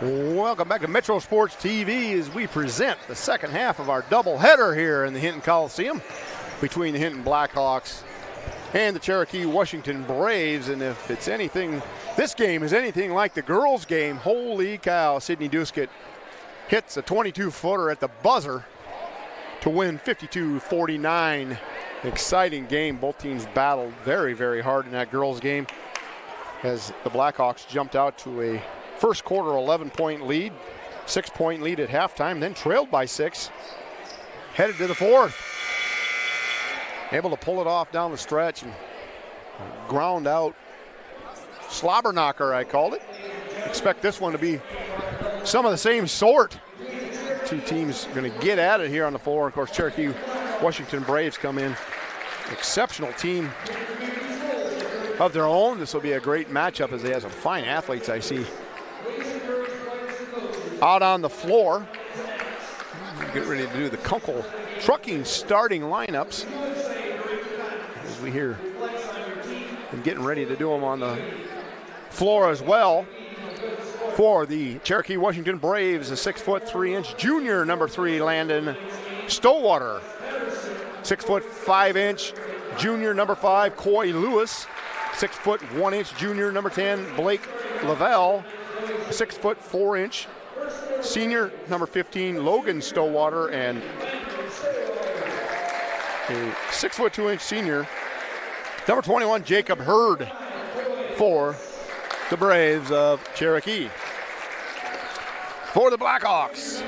Welcome back to Metro Sports TV as we present the second half of our doubleheader here in the Hinton Coliseum between the Hinton Blackhawks and the Cherokee Washington Braves. And if it's anything, this game is anything like the girls' game, holy cow, Sydney Duskett hits a 22-footer at the buzzer to win 52-49. Exciting game. Both teams battled very, very hard in that girls' game as the Blackhawks jumped out to a first quarter 11-point lead, 6-point lead at halftime, then trailed by 6, headed to the fourth. Able to pull it off down the stretch and ground out. Slobber knocker, I called it. Expect this one to be some of the same sort. Two teams going to get at it here on the floor. Of course, Cherokee Washington Braves come in. Exceptional team of their own. This will be a great matchup as they have some fine athletes I see out on the floor. Get ready to do the Kunkel Trucking starting lineups as we hear them getting ready to do them on the floor as well. For the Cherokee Washington Braves, a 6'3" junior, number 3, Landon Stowwater. 6'5" junior, number 5, Coy Lewis. 6'1" junior, number 10, Blake Lavelle. 6'4" senior, number 15, Logan Stowwater, and a 6'2" senior, number 21, Jacob Hurd for the Braves of Cherokee. For the Blackhawks,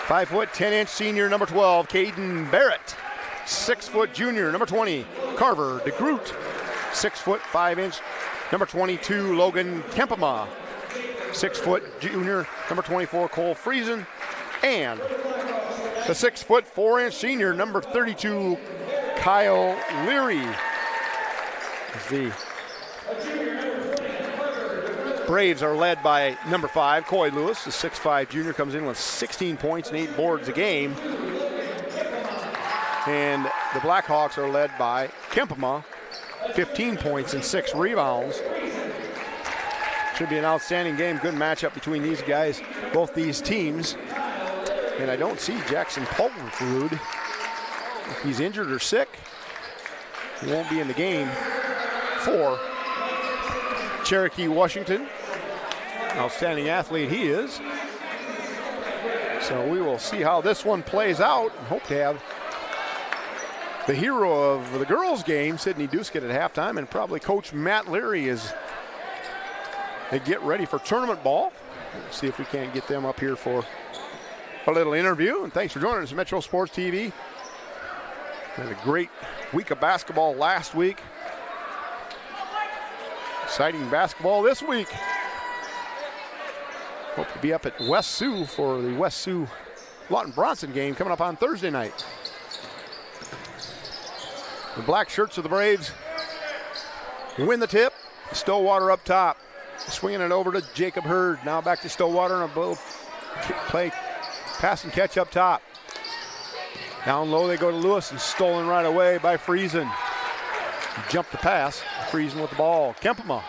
5'10" senior, number 12, Caden Barrett. 6 foot junior, number 20, Carver DeGroot. 6'5" number 22, Logan Kempema. 6 foot junior, number 24, Cole Friesen. And the 6'4" senior, number 32, Kyle Leary. The Braves are led by number 5, Coy Lewis. The 6'5" junior comes in with 16 points and 8 boards a game. And the Blackhawks are led by Kempema, 15 points and 6 rebounds. Should be an outstanding game. Good matchup between these guys, both these teams. And I don't see Jackson Pulverflud. If he's injured or sick, he won't be in the game for Cherokee Washington. Outstanding athlete he is. So we will see how this one plays out and hope to have the hero of the girls' game, Sydney Duskett, at halftime, and probably Coach Matt Leary as they get ready for tournament ball. We'll see if we can't get them up here for a little interview. And thanks for joining us at Metro Sports TV. We had a great week of basketball last week. Exciting basketball this week. Hope to be up at West Sioux for the West Sioux Lawton Bronson game coming up on Thursday night. The black shirts of the Braves win the tip. Stowwater up top, swinging it over to Jacob Hurd. Now back to Stowwater and a little play, pass and catch up top. Down low they go to Lewis and stolen right away by Friesen. Jump the pass. Friesen with the ball. Kempema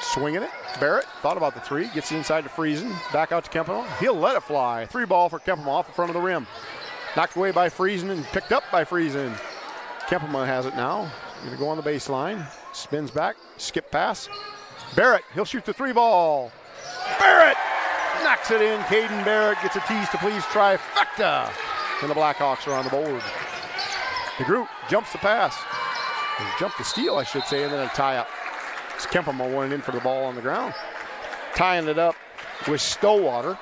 swinging it. Barrett thought about the 3. Gets inside to Friesen. Back out to Kempema. He'll let it fly. 3 ball for Kempema off the front of the rim. Knocked away by Friesen and picked up by Friesen. Kempema has it now. Going to go on the baseline. Spins back. Skip pass. Barrett. He'll shoot the 3 ball. Barrett knocks it in. Caden Barrett gets a tease to please trifecta. And the Blackhawks are on the board. The group jumps the pass. Jump the steal, I should say, and then a tie-up. It's Kempema went in for the ball on the ground. Tying it up with Stowwater.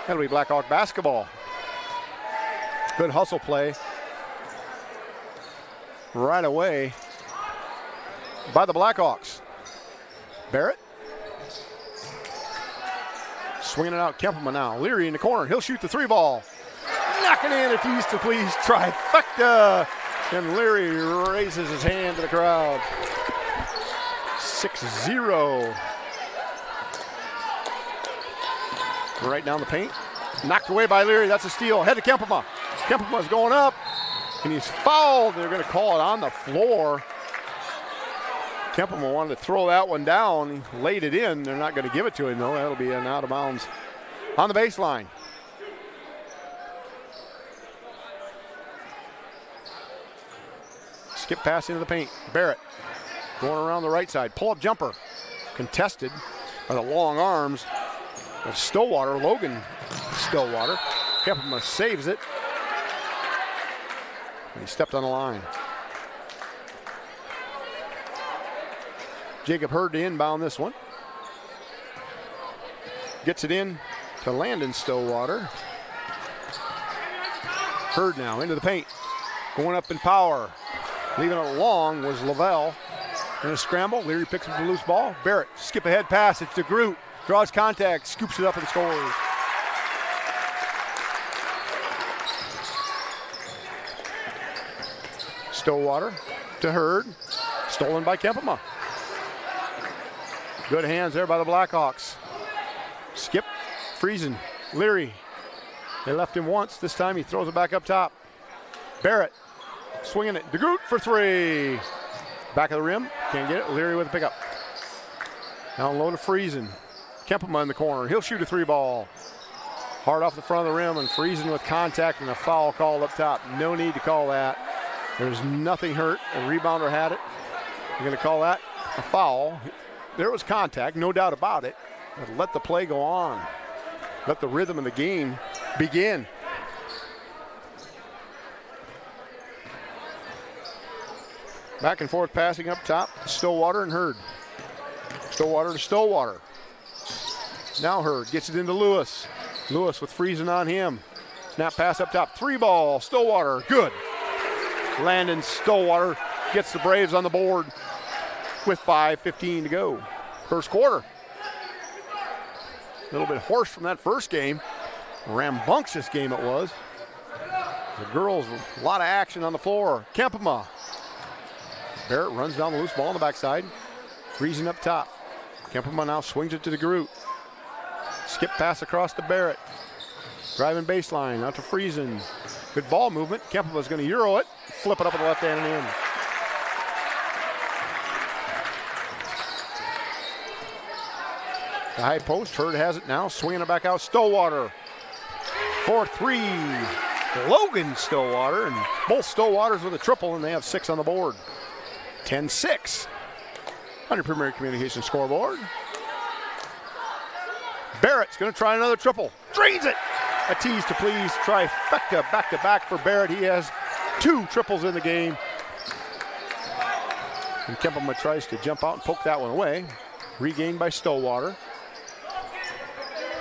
That'll be Blackhawk basketball. Good hustle play right away by the Blackhawks. Barrett swinging it out. Kempema now. Leary in the corner. He'll shoot the 3 ball. Knocking in a tease to please trifecta. And Leary raises his hand to the crowd. 6-0. Right down the paint. Knocked away by Leary. That's a steal. Head to Kempema. Kempema's going up. And he's fouled. They're going to call it on the floor. Kempelman wanted to throw that one down. He laid it in. They're not going to give it to him, though. That'll be an out of bounds on the baseline. Skip pass into the paint. Barrett going around the right side. Pull-up jumper. Contested by the long arms of Stillwater. Logan Stillwater. Kempelman saves it. And he stepped on the line. Jacob Hurd to inbound this one. Gets it in to Landon Stillwater. Hurd now into the paint. Going up in power. Leaving it long was Lavelle. In a scramble, Leary picks up the loose ball. Barrett, skip ahead pass. It's DeGroot. Draws contact, scoops it up and scores. Stillwater to Hurd. Stolen by Kempelman. Good hands there by the Blackhawks. Skip, Friesen, Leary. They left him once. This time he throws it back up top. Barrett swinging it. DeGroot for three. Back of the rim. Can't get it. Leary with a pickup. Down low to Friesen. Kempelman in the corner. He'll shoot a three ball. Hard off the front of the rim, and Friesen with contact and a foul called up top. No need to call that. There's nothing hurt. A rebounder had it. You're going to call that a foul. There was contact, no doubt about it. But let the play go on. Let the rhythm of the game begin. Back and forth passing up top. Stillwater and Hurd. Stillwater to Stillwater. Now Hurd gets it into Lewis. Lewis with Friesen on him. Snap pass up top. Three ball. Stillwater. Good. Landon Stillwater gets the Braves on the board with 5:15 to go. First quarter. A little bit hoarse from that first game. Rambunctious game it was. The girls, a lot of action on the floor. Kempema. Barrett runs down the loose ball on the backside. Friesen up top. Kempema now swings it to DeGroot. Skip pass across to Barrett. Driving baseline out to Friesen. Good ball movement. Kempema's going to Euro it. Flip it up with the left hand and in. The high post. Hurd has it now. Swinging it back out. Stillwater. 4-3. Logan Stillwater. And both Stillwaters with a triple, and they have 6 on the board. 10-6 on your Premier Communications scoreboard. Barrett's going to try another triple. Drains it. A tease to please. Trifecta back-to-back for Barrett. He has 2 triples in the game. And Kempema tries to jump out and poke that one away. Regained by Stillwater.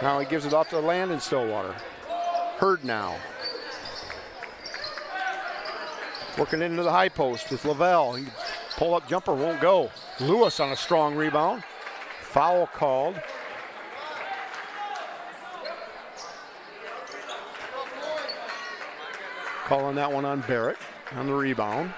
Now he gives it off to Landon Stillwater. Hurd now. Working into the high post with Lavelle. He pull-up jumper won't go. Lewis on a strong rebound. Foul called. Calling that one on Barrett on the rebound.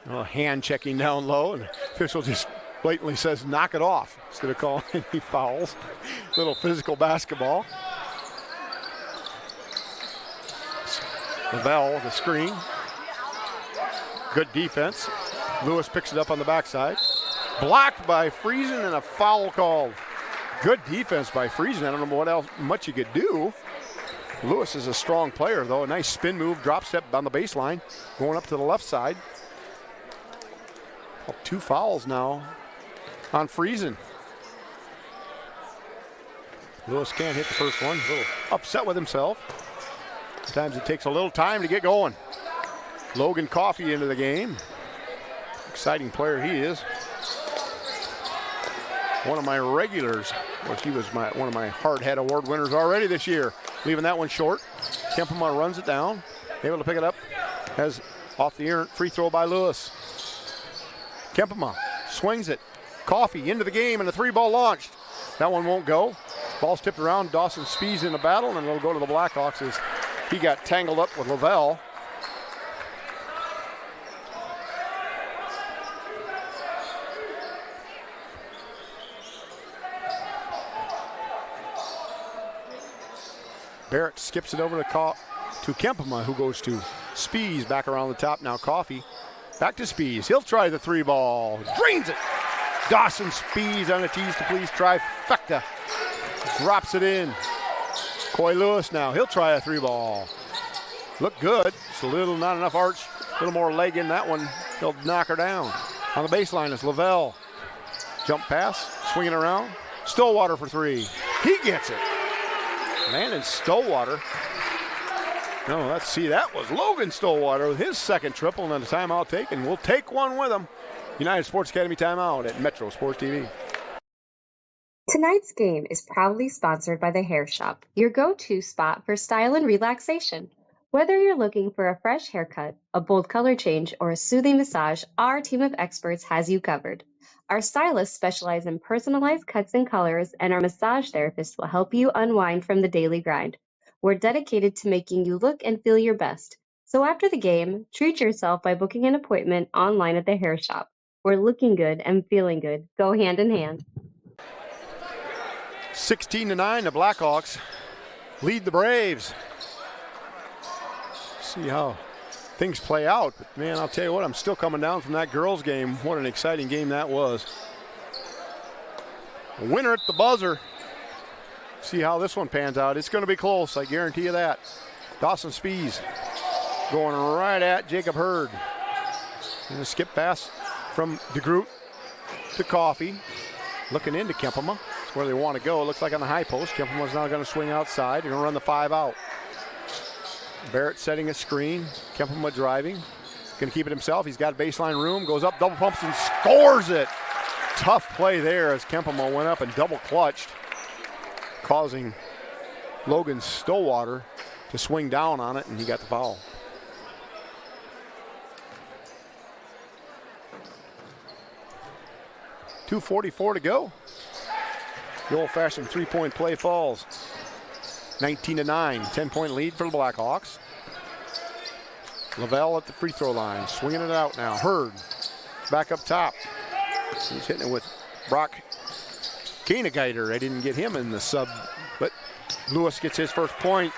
Well, hand checking down low, and the official just blatantly says knock it off instead of calling any fouls. Little physical basketball. Lavelle with a screen. Good defense. Lewis picks it up on the backside. Blocked by Friesen and a foul called. Good defense by Friesen. I don't know what else much you could do. Lewis is a strong player, though. A nice spin move, drop step on the baseline, going up to the left side. 2 fouls now on Friesen. Lewis can't hit the first one. A little upset with himself. Sometimes it takes a little time to get going. Logan Coffey into the game. Exciting player he is. One of my regulars. Well, he was one of my Hard Hat Award winners already this year. Leaving that one short. Kempema runs it down. Able to pick it up. Has off the errant free throw by Lewis. Kempema swings it. Coffey into the game and a 3-ball launched. That one won't go. Ball's tipped around. Dawson Spees in the battle, and it'll go to the Blackhawks as he got tangled up with Lavelle. Barrett skips it over to Kempema, who goes to Spees, back around the top now. Coffee, back to Spees. He'll try the 3-ball. Drains it. Dawson Spees on a tease to please trifecta. Drops it in. Coy Lewis now. He'll try a 3-ball. Look good. Just a little, not enough arch. A little more leg in that one. He'll knock her down. On the baseline is Lavelle. Jump pass. Swinging around. Stillwater for 3. He gets it. Landon Stillwater. No, let's see. That was Logan Stillwater with his second triple and then a timeout taken. We'll take one with him. United Sports Academy timeout at Metro Sports TV. Tonight's game is proudly sponsored by The Hair Shop, your go-to spot for style and relaxation. Whether you're looking for a fresh haircut, a bold color change, or a soothing massage, our team of experts has you covered. Our stylists specialize in personalized cuts and colors, and our massage therapists will help you unwind from the daily grind. We're dedicated to making you look and feel your best. So after the game, treat yourself by booking an appointment online at The Hair Shop, where looking good and feeling good go hand in hand. 16-9, the Blackhawks lead the Braves. See how things play out. But man, I'll tell you what, I'm still coming down from that girls game. What an exciting game that was. A winner at the buzzer. See how this one pans out. It's going to be close, I guarantee you that. Dawson Spees going right at Jacob Hurd. And a skip pass from DeGroot to Coffee. Looking into Kempema. That's where they want to go. It looks like on the high post. Kempema's now going to swing outside. They're going to run the 5 out. Barrett setting a screen. Kempema driving. Going to keep it himself. He's got baseline room. Goes up, double pumps, and scores it. Tough play there as Kempema went up and double clutched, causing Logan Stillwater to swing down on it, and he got the foul. .244 to go. The old-fashioned three-point play falls. 19-9, 10-point lead for the Blackhawks. Lavelle at the free throw line, swinging it out now. Hurd back up top. He's hitting it with Brock Kanegeiter. I didn't get him in the sub, but Lewis gets his first point.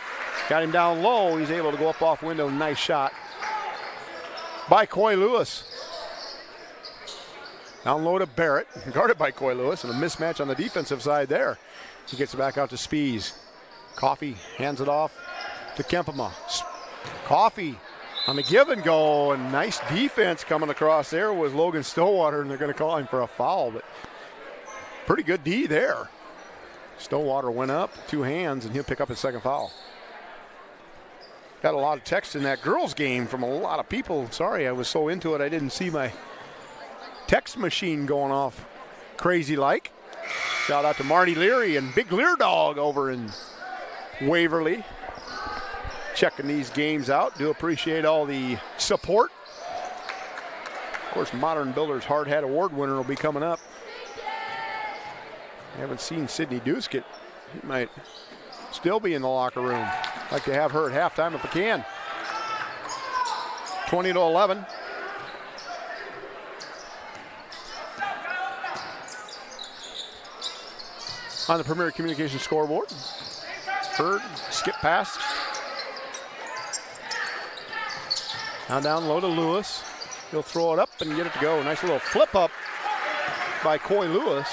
Got him down low. He's able to go up off window. Nice shot by Coy Lewis. Down low to Barrett, guarded by Coy Lewis, and a mismatch on the defensive side there. He gets it back out to Spees. Coffee hands it off to Kempema. Coffee on the give and go, and nice defense coming across there was Logan Stillwater, and they're going to call him for a foul, but pretty good D there. Stillwater went up, 2 hands, and he'll pick up his second foul. Got a lot of text in that girls game from a lot of people. Sorry, I was so into it I didn't see my text machine going off crazy like. Shout out to Marty Leary and Big Lear Dog over in Waverly, checking these games out. Do appreciate all the support. Of course, Modern Builders Hard Hat Award winner will be coming up. I haven't seen Sydney Duskett. He might still be in the locker room. Like to have her at halftime if I can. 20-11. On the Premier Communications scoreboard. Hurd, skip pass. Now down low to Lewis. He'll throw it up and get it to go. Nice little flip up by Coy Lewis.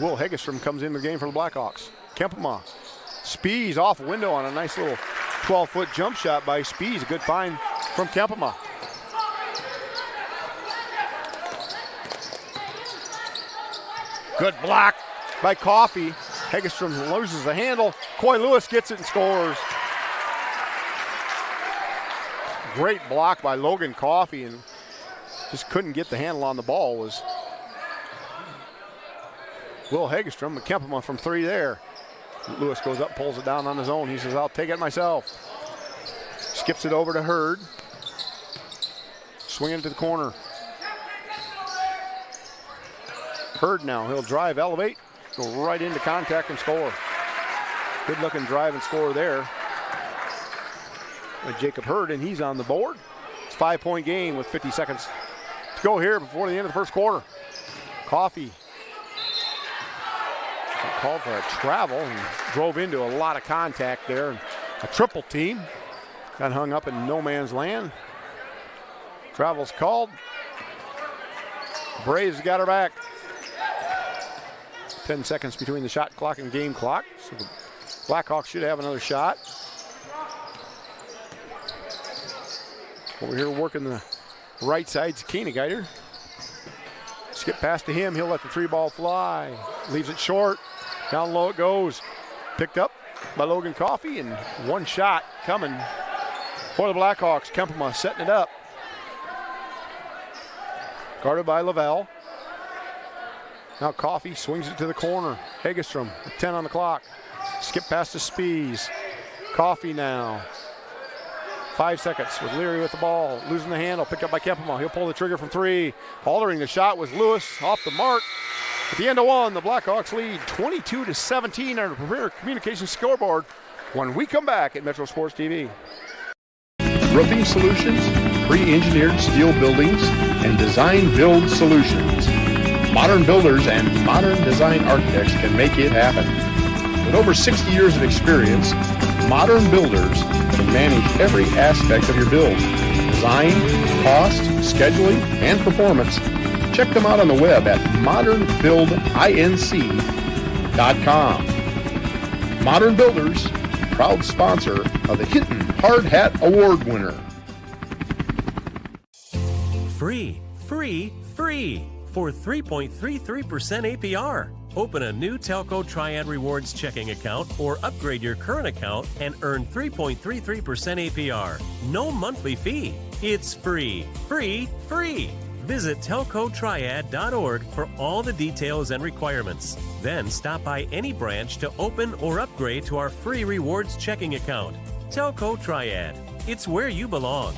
Will Hegestrom comes into the game for the Blackhawks. Kempema. Spees off window on a nice little 12-foot jump shot by Spees. A good find from Kempema. Good block by Coffee. Hegestrom loses the handle. Coy Lewis gets it and scores. Great block by Logan Coffee, and just couldn't get the handle on the ball. Was Will Hegestrom, but Kempema from 3 there. Lewis goes up, pulls it down on his own. He says, I'll take it myself. Skips it over to Hurd. Swinging it to the corner. Hurd now, he'll drive, elevate, go right into contact and score. Good looking drive and score there by Jacob Hurd, and he's on the board. It's a 5-point game with 50 seconds to go here before the end of the first quarter. Coffee Called for a travel and drove into a lot of contact there. A triple team. Got hung up in no man's land. Travel's called. Braves got her back. 10 seconds between the shot clock and game clock. So the Blackhawks should have another shot. Over here working the right side's Koenigider. Skip pass to him. He'll let the 3-ball fly. Leaves it short. Down low it goes. Picked up by Logan Coffey, and one shot coming for the Blackhawks. Kempema setting it up. Guarded by Lavelle. Now Coffey swings it to the corner. Hagestrom, 10 on the clock. Skip pass to Spies. Coffey now. 5 seconds with Leary with the ball. Losing the handle, picked up by Kempema. He'll pull the trigger from 3. Altering the shot was Lewis off the mark. At the end of 1, the Blackhawks lead 22-17 on the Premier Communications scoreboard when we come back at Metro Sports TV. Roofing solutions, pre-engineered steel buildings, and design build solutions. Modern builders and modern design architects can make it happen. With over 60 years of experience, Modern Builders can manage every aspect of your build. Design, cost, scheduling, and performance. Check them out on the web at modernbuildinc.com. Modern Builders, proud sponsor of the Hinton Hard Hat Award winner. Free for 3.33% APR. Open a new Telco Triad Rewards checking account or upgrade your current account and earn 3.33% APR. No monthly fee. It's free. Visit telcotriad.org for all the details and requirements. Then stop by any branch to open or upgrade to our free rewards checking account. Telco Triad. It's where you belong.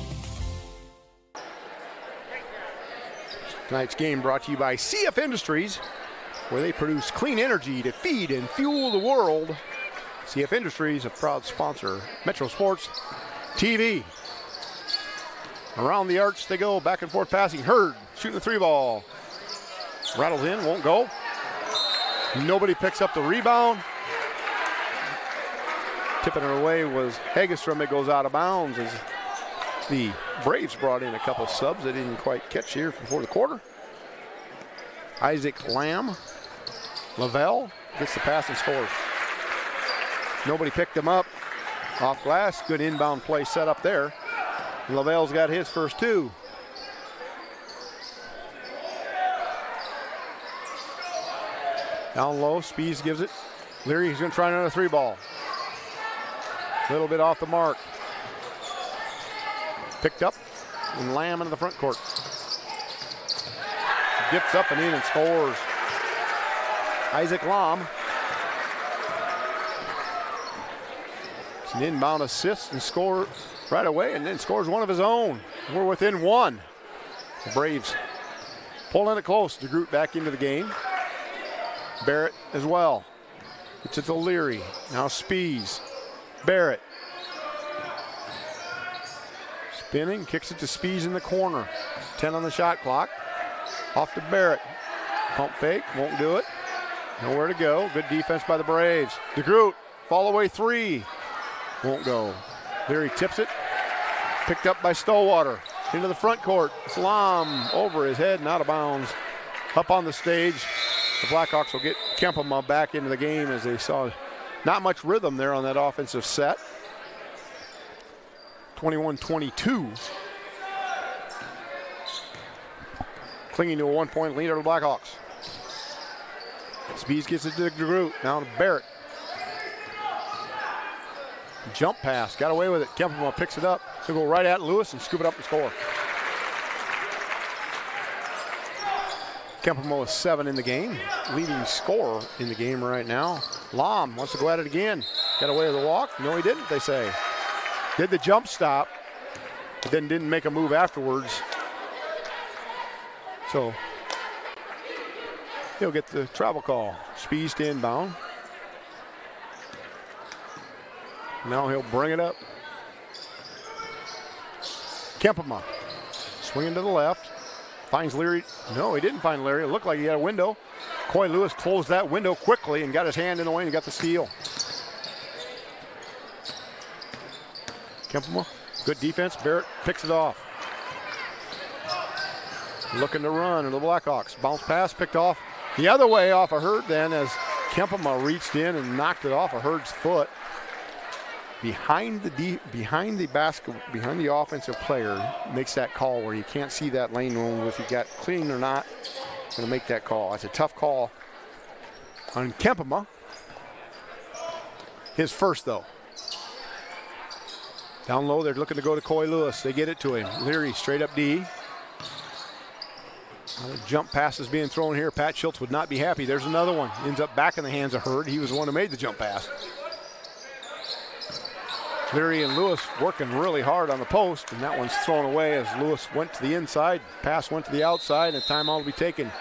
Tonight's game brought to you by CF Industries, where they produce clean energy to feed and fuel the world. CF Industries, a proud sponsor, Metro Sports TV. Around the arch they go, back and forth passing. Hurd shooting the 3-ball. Rattles in, won't go. Nobody picks up the rebound. Tipping it away was Hagestrom. It goes out of bounds as the Braves brought in a couple subs they didn't quite catch here before the quarter. Isaac Lamb. Lavelle gets the pass and scores. Nobody picked him up. Off glass, good inbound play set up there. And Lavelle's got his first 2. Down low, Spies gives it. Leary, he's gonna try another 3-ball. A little bit off the mark. Picked up, and Lamb into the front court. Dips up and in and scores. Isaac Lamb. It's an inbound assist and score right away, and then scores one of his own. We're within 1. The Braves pulling it close. DeGroot back into the game. Barrett as well. It's to Leary. Now Spies. Barrett. Spinning, kicks it to Spies in the corner. 10 on the shot clock. Off to Barrett. Pump fake, won't do it. Nowhere to go. Good defense by the Braves. DeGroot, fall away 3. Won't go. Leary tips it. Picked up by Stowwater. Into the front court. Salam over his head and out of bounds. Up on the stage. The Blackhawks will get Kempema back into the game as they saw not much rhythm there on that offensive set. 21-22. Clinging to a 1-point lead are the Blackhawks. Spies gets it to DeGroot. Now to Barrett. Jump pass. Got away with it. Kempema picks it up. He'll go right at Lewis and scoop it up and score. Kempema with 7 in the game. Leading scorer in the game right now. Lam wants to go at it again. Got away with the walk. No, he didn't, they say. Did the jump stop, but then didn't make a move afterwards. So he'll get the travel call. Spies to inbound. Now he'll bring it up. Kempema swinging to the left. Finds Leary. No, he didn't find Leary. It looked like he had a window. Coy Lewis closed that window quickly and got his hand in the way and got the steal. Kempema, good defense. Barrett picks it off. Looking to run, and the Blackhawks bounce pass picked off the other way off of Hurd then as Kempema reached in and knocked it off of Hurd's foot. Behind the offensive player makes that call where you can't see that lane room if you got clean or not. Going to make that call. That's a tough call on Kempema. His first though. Down low, they're looking to go to Coy Lewis. They get it to him. Leary straight up D. Jump pass is being thrown here. Pat Schultz would not be happy. There's another one. Ends up back in the hands of Hurd. He was the one who made the jump pass. Leary and Lewis working really hard on the post, and that one's thrown away as Lewis went to the inside. Pass went to the outside, and a timeout will be taken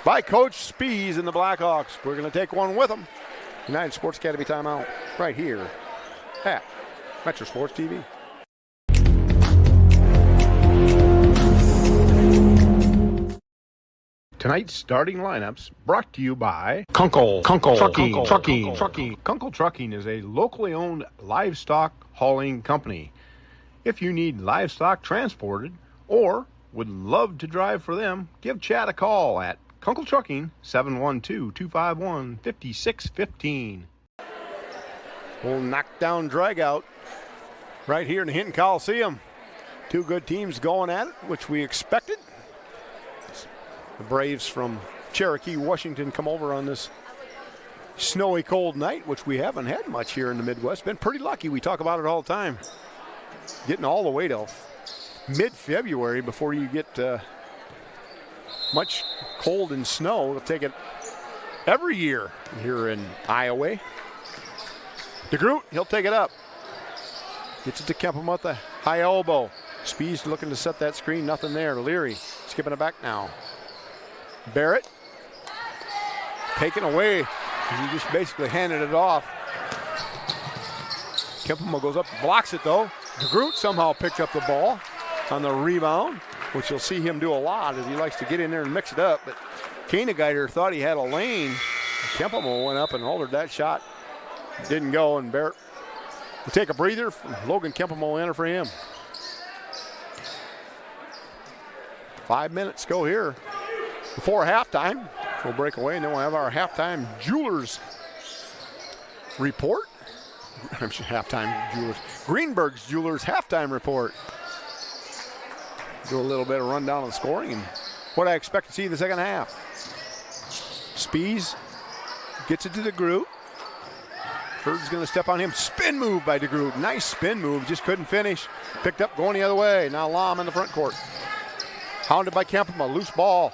by Coach Spees and the Blackhawks. We're going to take one with them. United Sports Academy timeout right here at Metro Sports TV. Tonight's starting lineups brought to you by Kunkel Trucking. Kunkel Trucking is a locally owned livestock hauling company. If you need livestock transported or would love to drive for them, give Chad a call at Kunkel Trucking, 712-251-5615. We'll knock down drag out right here in the Hinton Coliseum. Two good teams going at it, which we expected. The Braves from Cherokee, Washington come over on this snowy, cold night, which we haven't had much here in the Midwest. Been pretty lucky. We talk about it all the time. Getting all the way to mid-February before you get much cold and snow. We'll take it every year here in Iowa. DeGroot, he'll take it up. Gets it to Kempema at the high elbow. Spees looking to set that screen. Nothing there. Leary skipping it back now. Barrett taken away. He just basically handed it off. Kempema goes up, blocks it though. DeGroot somehow picked up the ball on the rebound, which you'll see him do a lot as he likes to get in there and mix it up. But Koenigider thought he had a lane. Kempema went up and altered that shot. Didn't go, and Barrett will take a breather. Logan Kempema will enter for him. 5 minutes go here before halftime. We'll break away, and then we'll have our halftime Jewelers report. Halftime Jewelers. Greenberg's Jewelers halftime report. Do a little bit of rundown on the scoring and what I expect to see in the second half. Spees gets it to DeGroot. Hurd's going to step on him. Spin move by DeGroot. Nice spin move. Just couldn't finish. Picked up going the other way. Now Lom in the front court. Hounded by Kempema. Loose ball.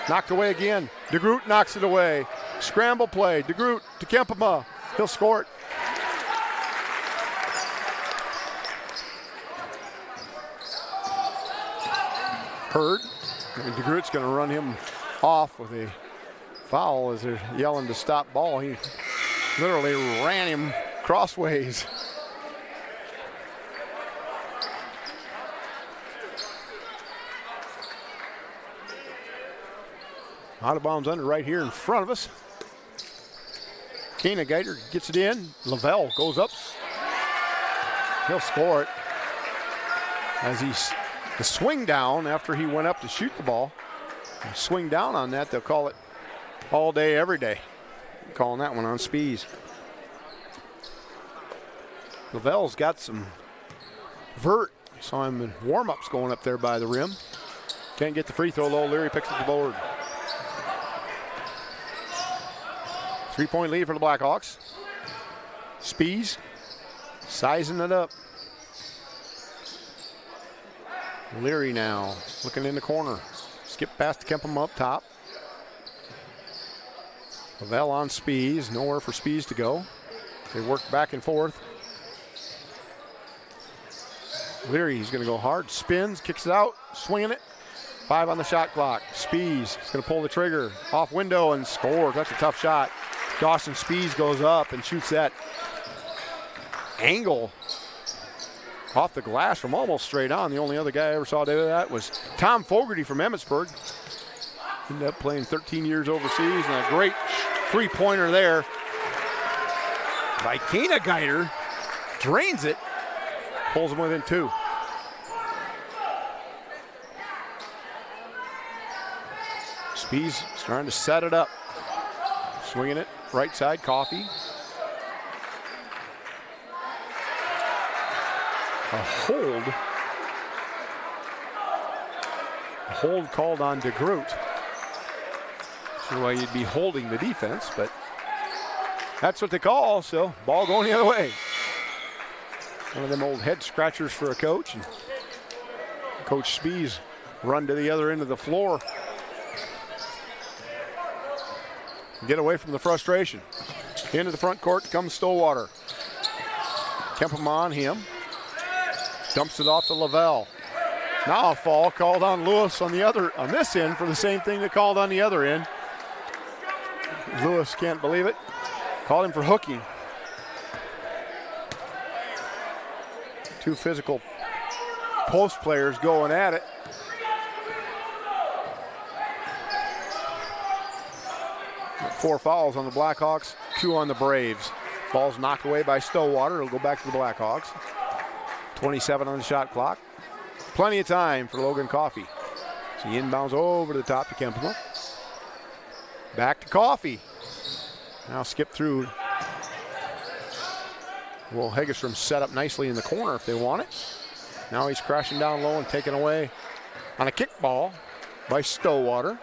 Knocked away again. DeGroot knocks it away. Scramble play. DeGroot to Kempema. He'll score it. Hurd. And DeGroot's going to run him off with a foul as they're yelling to stop ball. He literally ran him crossways. Out of bounds under right here in front of us. Koenigider gets it in. Lavelle goes up. He'll score it. As the swing down after he went up to shoot the ball. Swing down on that, they'll call it all day, every day. Calling that one on Spees. Lavelle's got some vert. Saw him in warm-ups going up there by the rim. Can't get the free throw though. Leary picks up the board. 3-point lead for the Blackhawks. Spees sizing it up. Leary now looking in the corner. Skip past Kempema up top. Lavelle on Spees. Nowhere for Spees to go. They work back and forth. Leary, he's going to go hard. Spins, kicks it out, swinging it. 5 on the shot clock. Spees is going to pull the trigger. Off window and scores. That's a tough shot. Dawson Spees goes up and shoots that angle off the glass from almost straight on. The only other guy I ever saw do that was Tom Fogarty from Emmitsburg. Ended up playing 13 years overseas, and a great three-pointer there by Keenegeiter. Drains it, pulls him within 2. Spees starting to set it up. Swinging it, right side, Coffee. A hold. A hold called on DeGroot. That's why you'd be holding the defense, but that's what they call, so ball going the other way. One of them old head scratchers for a coach. And Coach Spees run to the other end of the floor. Get away from the frustration. Into the front court comes Stillwater. Kempema on him. Dumps it off to Lavelle. Now a foul called on Lewis on this end for the same thing they called on the other end. Lewis can't believe it. Called him for hooking. Two physical post players going at it. Four fouls on the Blackhawks, 2 on the Braves. Ball's knocked away by Stillwater. It'll go back to the Blackhawks. 27 on the shot clock. Plenty of time for Logan Coffey. So he inbounds over to the top to Kempema. Back to Coffey. Now skip through. Will Hegestrom set up nicely in the corner if they want it. Now he's crashing down low and taken away on a kickball by Stillwater.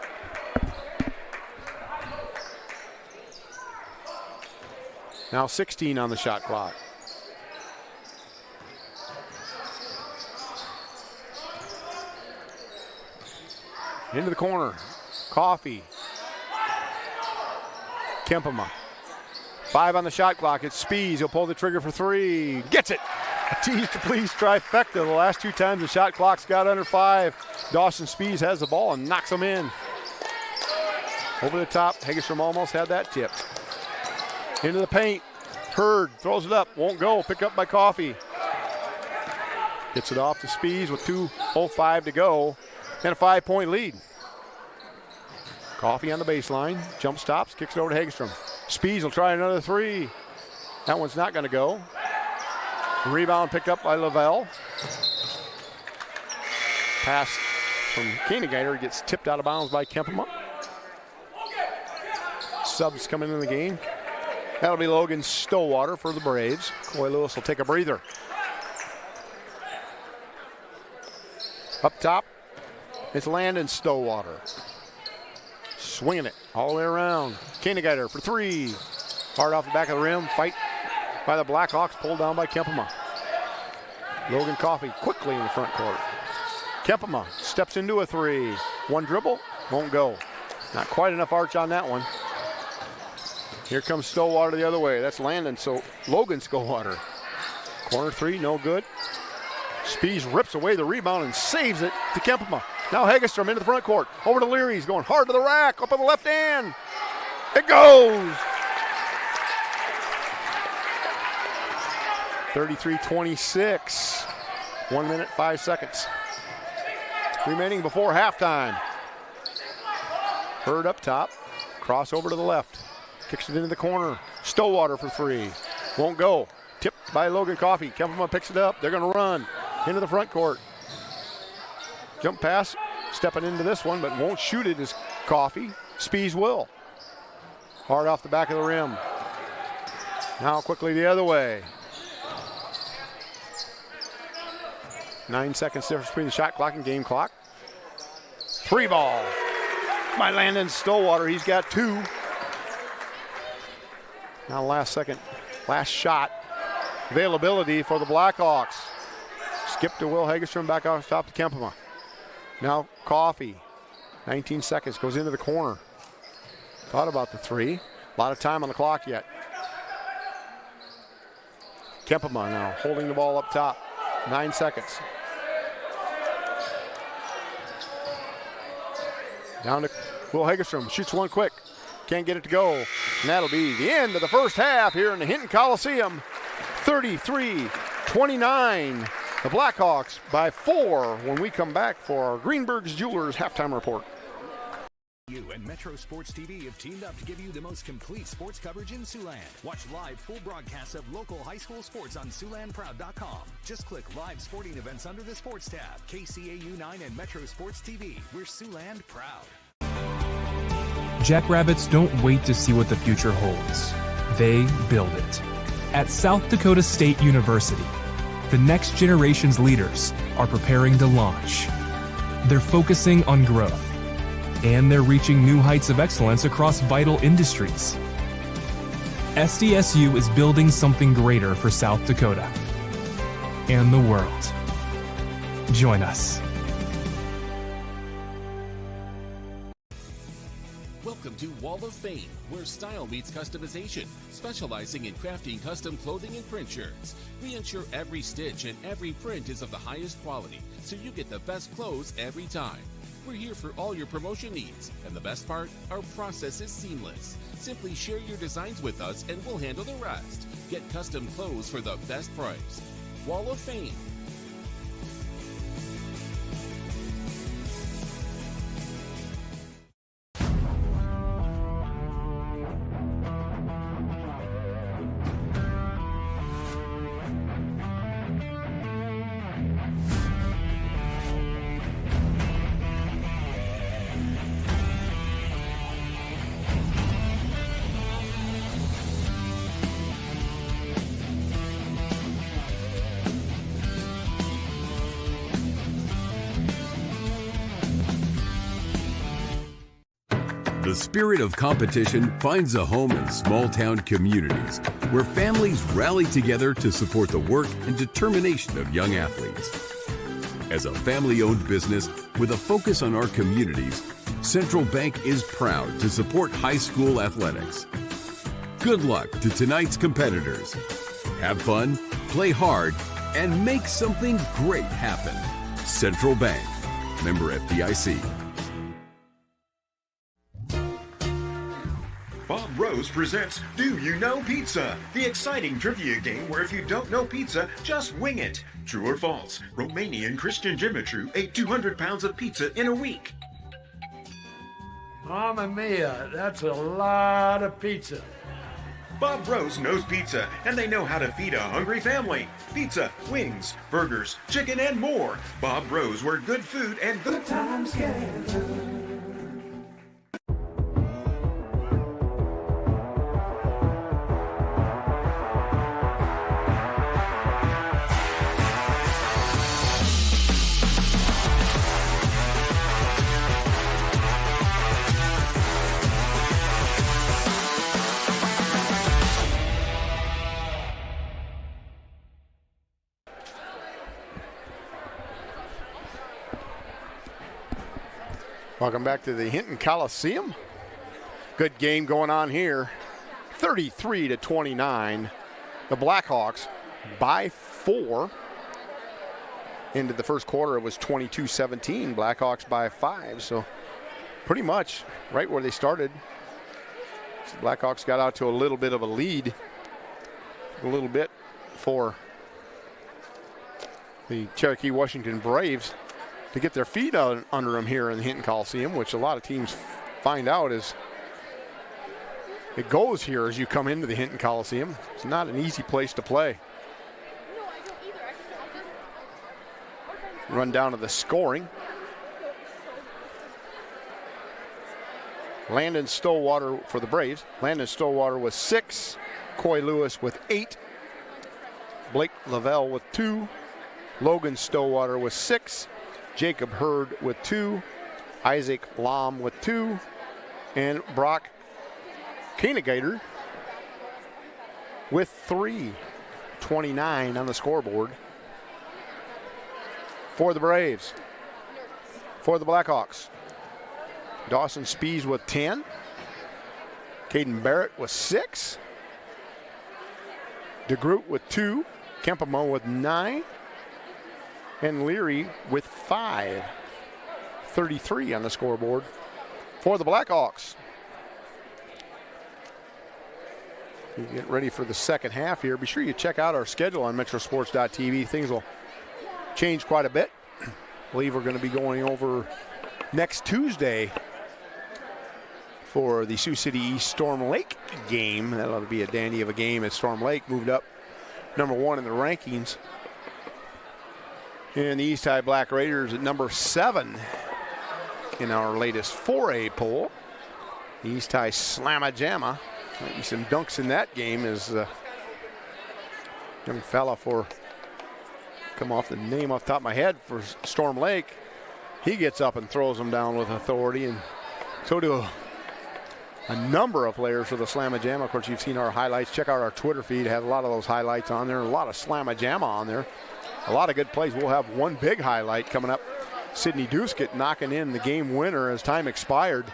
Now 16 on the shot clock. Into the corner. Coffey. Kempema. 5 on the shot clock. It's Spees. He'll pull the trigger for 3. Gets it. Tease to please trifecta. The last 2 times the shot clock's got under 5. Dawson Spees has the ball and knocks him in. Over the top. Hegestrom almost had that tipped. Into the paint. Hurd throws it up. Won't go. Picked up by Coffey. Gets it off to Spees with 2:05 to go. And a 5-point lead. Coffey on the baseline. Jump stops. Kicks it over to Hegestrom. Spees will try another 3. That one's not going to go. Rebound picked up by Lavelle. Pass from Keenegeiter gets tipped out of bounds by Kempema. Subs coming in the game. That'll be Logan Stillwater for the Braves. Coy Lewis will take a breather. Up top, it's Landon Stillwater. Swinging it all the way around. Keenegeiter for 3. Hard off the back of the rim. Fight by the Blackhawks, pulled down by Kempema. Logan Coffey quickly in the front court. Kempema steps into a 3. One dribble, won't go. Not quite enough arch on that one. Here comes Stillwater the other way. That's Landon, so Logan Stillwater. Corner 3, no good. Spees rips away the rebound and saves it to Kempema. Now Hegestrom into the front court. Over to Leary. He's going hard to the rack. Up on the left hand. It goes. 33-26. 1 minute, 5 seconds. Remaining before halftime. Hurd up top. Cross over to the left. Kicks it into the corner. Stillwater for 3. Won't go. Tipped by Logan Coffey. Kempema picks it up. They're going to run into the front court. Jump pass. Stepping into this one, but won't shoot it is Coffey. Spees will. Hard off the back of the rim. Now quickly the other way. 9 seconds difference between the shot clock and game clock. 3 ball by Landon Stillwater. He's got 2. Now last shot availability for the Blackhawks. Skip to Will Hegestrom, back off top to Kempema. Now Coffey, 19 seconds, goes into the corner. Thought about the 3. A lot of time on the clock yet. Kempema now holding the ball up top. 9 seconds. Down to Will Hegestrom, shoots one quick. Can't get it to go. And that'll be the end of the first half here in the Hinton Coliseum. 33-29. The Blackhawks by 4 when we come back for our Greenberg's Jewelers halftime report. You and Metro Sports TV have teamed up to give you the most complete sports coverage in Siouxland. Watch live full broadcasts of local high school sports on SiouxlandProud.com. Just click live sporting events under the sports tab. KCAU 9 and Metro Sports TV. We're Siouxland proud. Jackrabbits don't wait to see what the future holds. They build it. At South Dakota State University, the next generation's leaders are preparing to launch. They're focusing on growth, and they're reaching new heights of excellence across vital industries. SDSU is building something greater for South Dakota and the world. Join us. Welcome to Wall of Fame, where style meets customization, specializing in crafting custom clothing and print shirts. We ensure every stitch and every print is of the highest quality, so you get the best clothes every time. We're here for all your promotion needs, and the best part, our process is seamless. Simply share your designs with us and we'll handle the rest. Get custom clothes for the best price. Wall of Fame. The spirit of competition finds a home in small-town communities where families rally together to support the work and determination of young athletes. As a family-owned business with a focus on our communities, Central Bank is proud to support high school athletics. Good luck to tonight's competitors. Have fun, play hard, and make something great happen. Central Bank, member FDIC. Bob Rose presents Do You Know Pizza? The exciting trivia game where if you don't know pizza, just wing it. True or false? Romanian Christian Dimitru ate 200 pounds of pizza in a week. Mamma mia, that's a lot of pizza. Bob Rose knows pizza, and they know how to feed a hungry family. Pizza, wings, burgers, chicken, and more. Bob Rose, where good food and good times gather. Welcome back to the Hinton Coliseum. Good game going on here. 33-29. The Blackhawks by 4. Into the first quarter, it was 22-17. Blackhawks by 5. So pretty much right where they started. So the Blackhawks got out to a little bit of a lead. A little bit for the Cherokee Washington Braves to get their feet out under them here in the Hinton Coliseum, which a lot of teams find out is it goes here as you come into the Hinton Coliseum. It's not an easy place to play. Run down to the scoring. Landon Stillwater for the Braves. Landon Stillwater with 6. Coy Lewis with 8. Blake Lavelle with 2. Logan Stillwater with 6. Jacob Hurd with 2, Isaac Lam with 2, and Brock Koenigater with 3. 29 on the scoreboard for the Braves. For the Blackhawks, Dawson Spees with 10, Caden Barrett with 6, DeGroot with 2, Kempemo with 9, and Leary with 5. 33 on the scoreboard for the Blackhawks. You get ready for the second half here. Be sure you check out our schedule on metrosports.tv. Things will change quite a bit. I believe we're going to be going over next Tuesday for the Sioux City East Storm Lake game. That'll be a dandy of a game as Storm Lake moved up number 1 in the rankings. And the East High Black Raiders at number 7 in our latest 4A poll. The East High Slamma Jamma. Might be some dunks in that game as young fella come off the name off the top of my head for Storm Lake. He gets up and throws them down with authority, and so do a number of players for the Slamma Jamma. Of course, you've seen our highlights. Check out our Twitter feed. Have a lot of those highlights on there. A lot of Slamma Jamma on there. A lot of good plays. We'll have one big highlight coming up. Sydney Duskett knocking in the game winner as time expired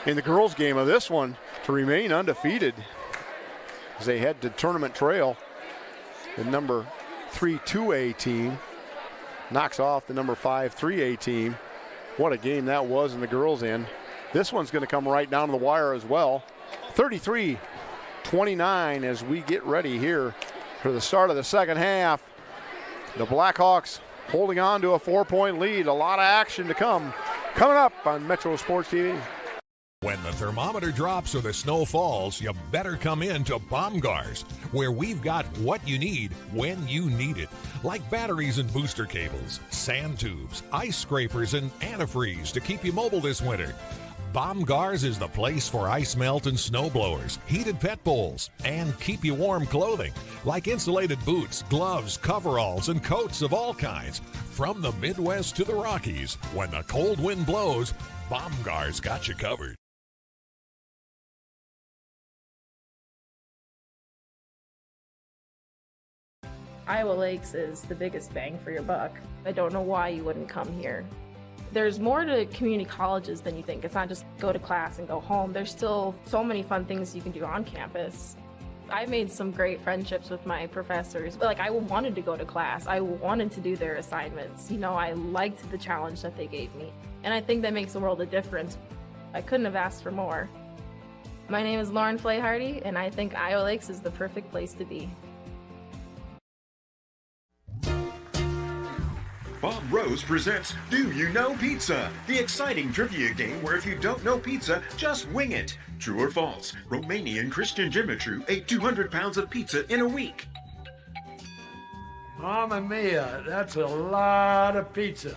in the girls' game of this one to remain undefeated as they head to tournament trail. The number 3 2A team knocks off the number 5 3A team. What a game that was in the girls' end. This one's going to come right down to the wire as well. 33-29 as we get ready here for the start of the second half. The Blackhawks holding on to a 4-point lead. A lot of action to come. Coming up on Metro Sports TV. When the thermometer drops or the snow falls, you better come in to Baumgars, where we've got what you need when you need it. Like batteries and booster cables, sand tubes, ice scrapers, and antifreeze to keep you mobile this winter. Baumgars is the place for ice melt and snow blowers, heated pet bowls, and keep you warm clothing, like insulated boots, gloves, coveralls, and coats of all kinds. From the Midwest to the Rockies, when the cold wind blows, Baumgars got you covered. Iowa Lakes is the biggest bang for your buck. I don't know why you wouldn't come here. There's more to community colleges than you think. It's not just go to class and go home. There's still so many fun things you can do on campus. I made some great friendships with my professors. Like, I wanted to go to class. I wanted to do their assignments. You know, I liked the challenge that they gave me. And I think that makes a world of difference. I couldn't have asked for more. My name is Lauren Flayhardy, and I think Iowa Lakes is the perfect place to be. Bob Rose presents Do You Know Pizza? The exciting trivia game where if you don't know pizza, just wing it. True or false? Romanian Christian Jimitru ate 200 pounds of pizza in a week. Mamma mia, that's a lot of pizza.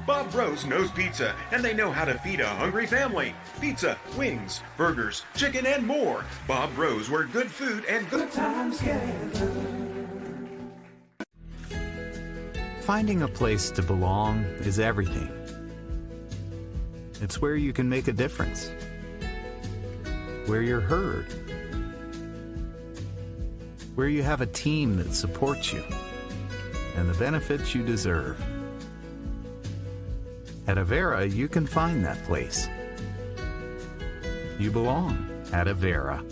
Bob Rose knows pizza, and they know how to feed a hungry family. Pizza, wings, burgers, chicken, and more. Bob Rose, where good food and good times gather. Finding a place to belong is everything. It's where you can make a difference, where you're heard, where you have a team that supports you, and the benefits you deserve. At Avera, you can find that place. You belong at Avera.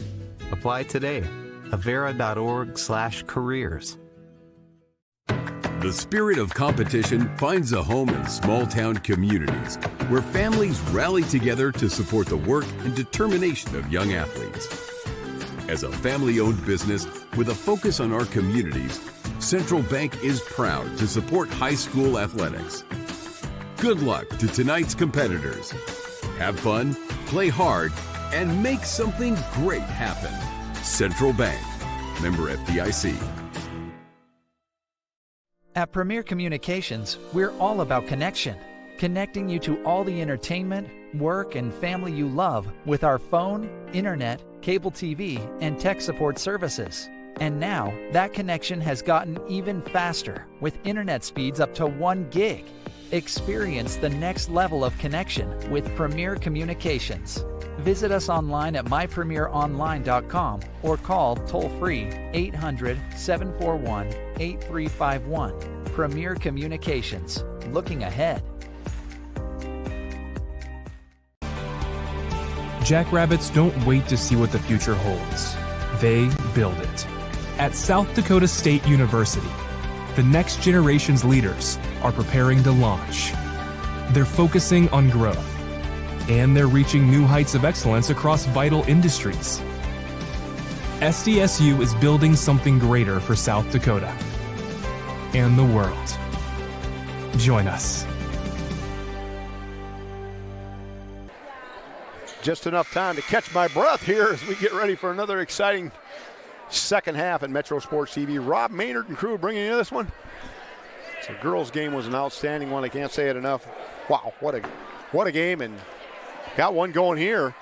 Apply today. Avera.org/careers. The spirit of competition finds a home in small-town communities where families rally together to support the work and determination of young athletes. As a family-owned business with a focus on our communities, Central Bank is proud to support high school athletics. Good luck to tonight's competitors. Have fun, play hard, and make something great happen. Central Bank, member FDIC. At Premier Communications, we're all about connection, connecting you to all the entertainment, work, and family you love with our phone, internet, cable TV, and tech support services. And now, that connection has gotten even faster with internet speeds up to 1 gig. Experience the next level of connection with Premier Communications. Visit us online at mypremieronline.com or call toll-free 800-741-8351. Premier Communications, looking ahead. Jackrabbits don't wait to see what the future holds. They build it. At South Dakota State University, the next generation's leaders are preparing to launch. They're focusing on growth, and they're reaching new heights of excellence across vital industries. SDSU is building something greater for South Dakota and the world. Join us. Just enough time to catch my breath here as we get ready for another exciting second half at Metro Sports TV. Rob Maynard and crew bringing you this one. The girls' game was an outstanding one. I can't say it enough. Wow, what a game, and got one going here.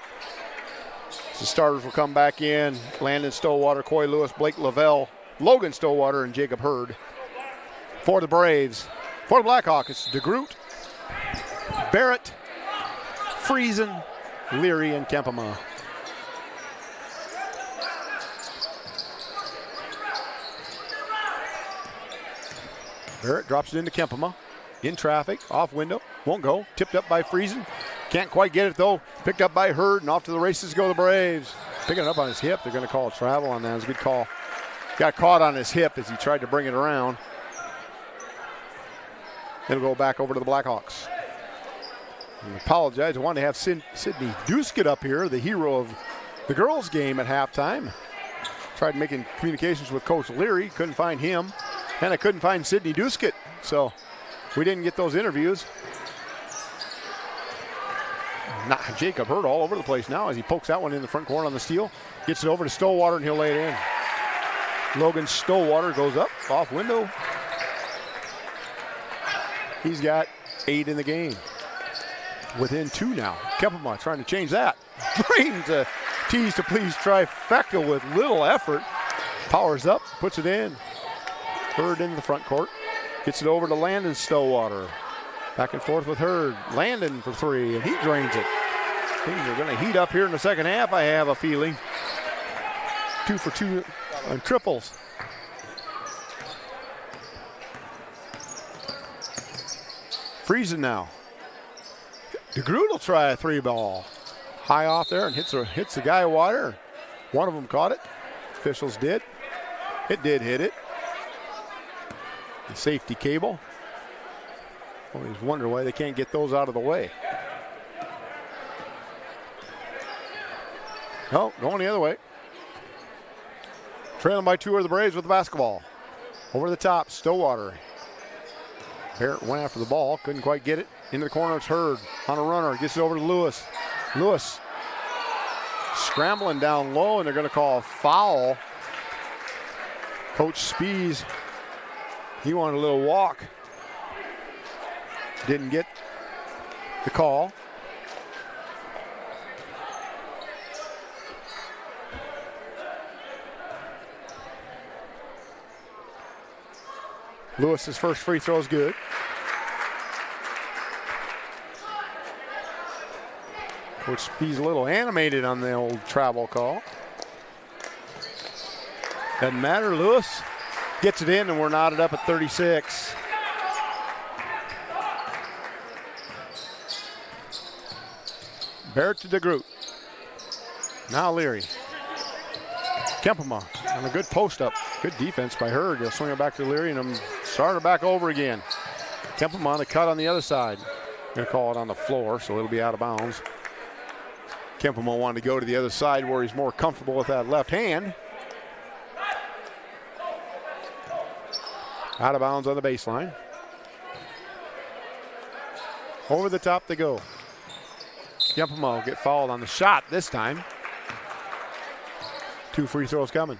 The starters will come back in. Landon Stowwater, Coy Lewis, Blake Lavelle, Logan Stowwater, and Jacob Hurd. For the Braves. For the Blackhawks, it's DeGroot, Barrett, Friesen, Leary, and Kempema. Barrett drops it into Kempema. In traffic, off window, won't go. Tipped up by Friesen. Can't quite get it though. Picked up by Hurd, and off to the races go the Braves. Picking it up on his hip. They're going to call a travel on that. It was a good call. Got caught on his hip as he tried to bring it around. It'll go back over to the Blackhawks. I apologize. I wanted to have Sydney Duskett up here, the hero of the girls' game at halftime. Tried making communications with Coach Leary. Couldn't find him. And I couldn't find Sydney Duskett. So we didn't get those interviews. Jacob Hurd all over the place now as he pokes that one in the front corner on the steal. Gets it over to Stowwater and he'll lay it in. Logan Stowwater goes up, off window. He's got 8 in the game. Within 2 now. Kempema trying to change that. Brings a tease to please trifecta with little effort. Powers up, puts it in. Hurd into the front court. Gets it over to Landon Stowwater. Back and forth with Hurd. Landon for 3, and he drains it. Things are going to heat up here in the second half, I have a feeling. 2 for 2 on triples. Friesen now. DeGroot will try a 3-ball. High off there and hits the guy wire. One of them caught it. Officials did. It did hit it. The safety cable. Always wonder why they can't get those out of the way. No, going the other way. Trailing by 2 are the Braves with the basketball. Over the top, Stowwater. Barrett went after the ball, couldn't quite get it. Into the corner, it's Hurd on a runner, gets it over to Lewis. Lewis scrambling down low, and they're going to call a foul. Coach Spies, he wanted a little walk. Didn't get the call. Lewis's first free throw is good. Coach Spies a little animated on the old travel call. Doesn't matter, Lewis gets it in, and we're knotted up at 36. Barrett to DeGroot. Now Leary. Kempema on a good post up. Good defense by Hurd. He'll swing it back to Leary, and I'm starting it back over again. Kempema on the cut on the other side. Going to call it on the floor, so it'll be out of bounds. Kempema wanted to go to the other side where he's more comfortable with that left hand. Out of bounds on the baseline. Over the top they go. Kempema will get fouled on the shot this time. 2 free throws coming.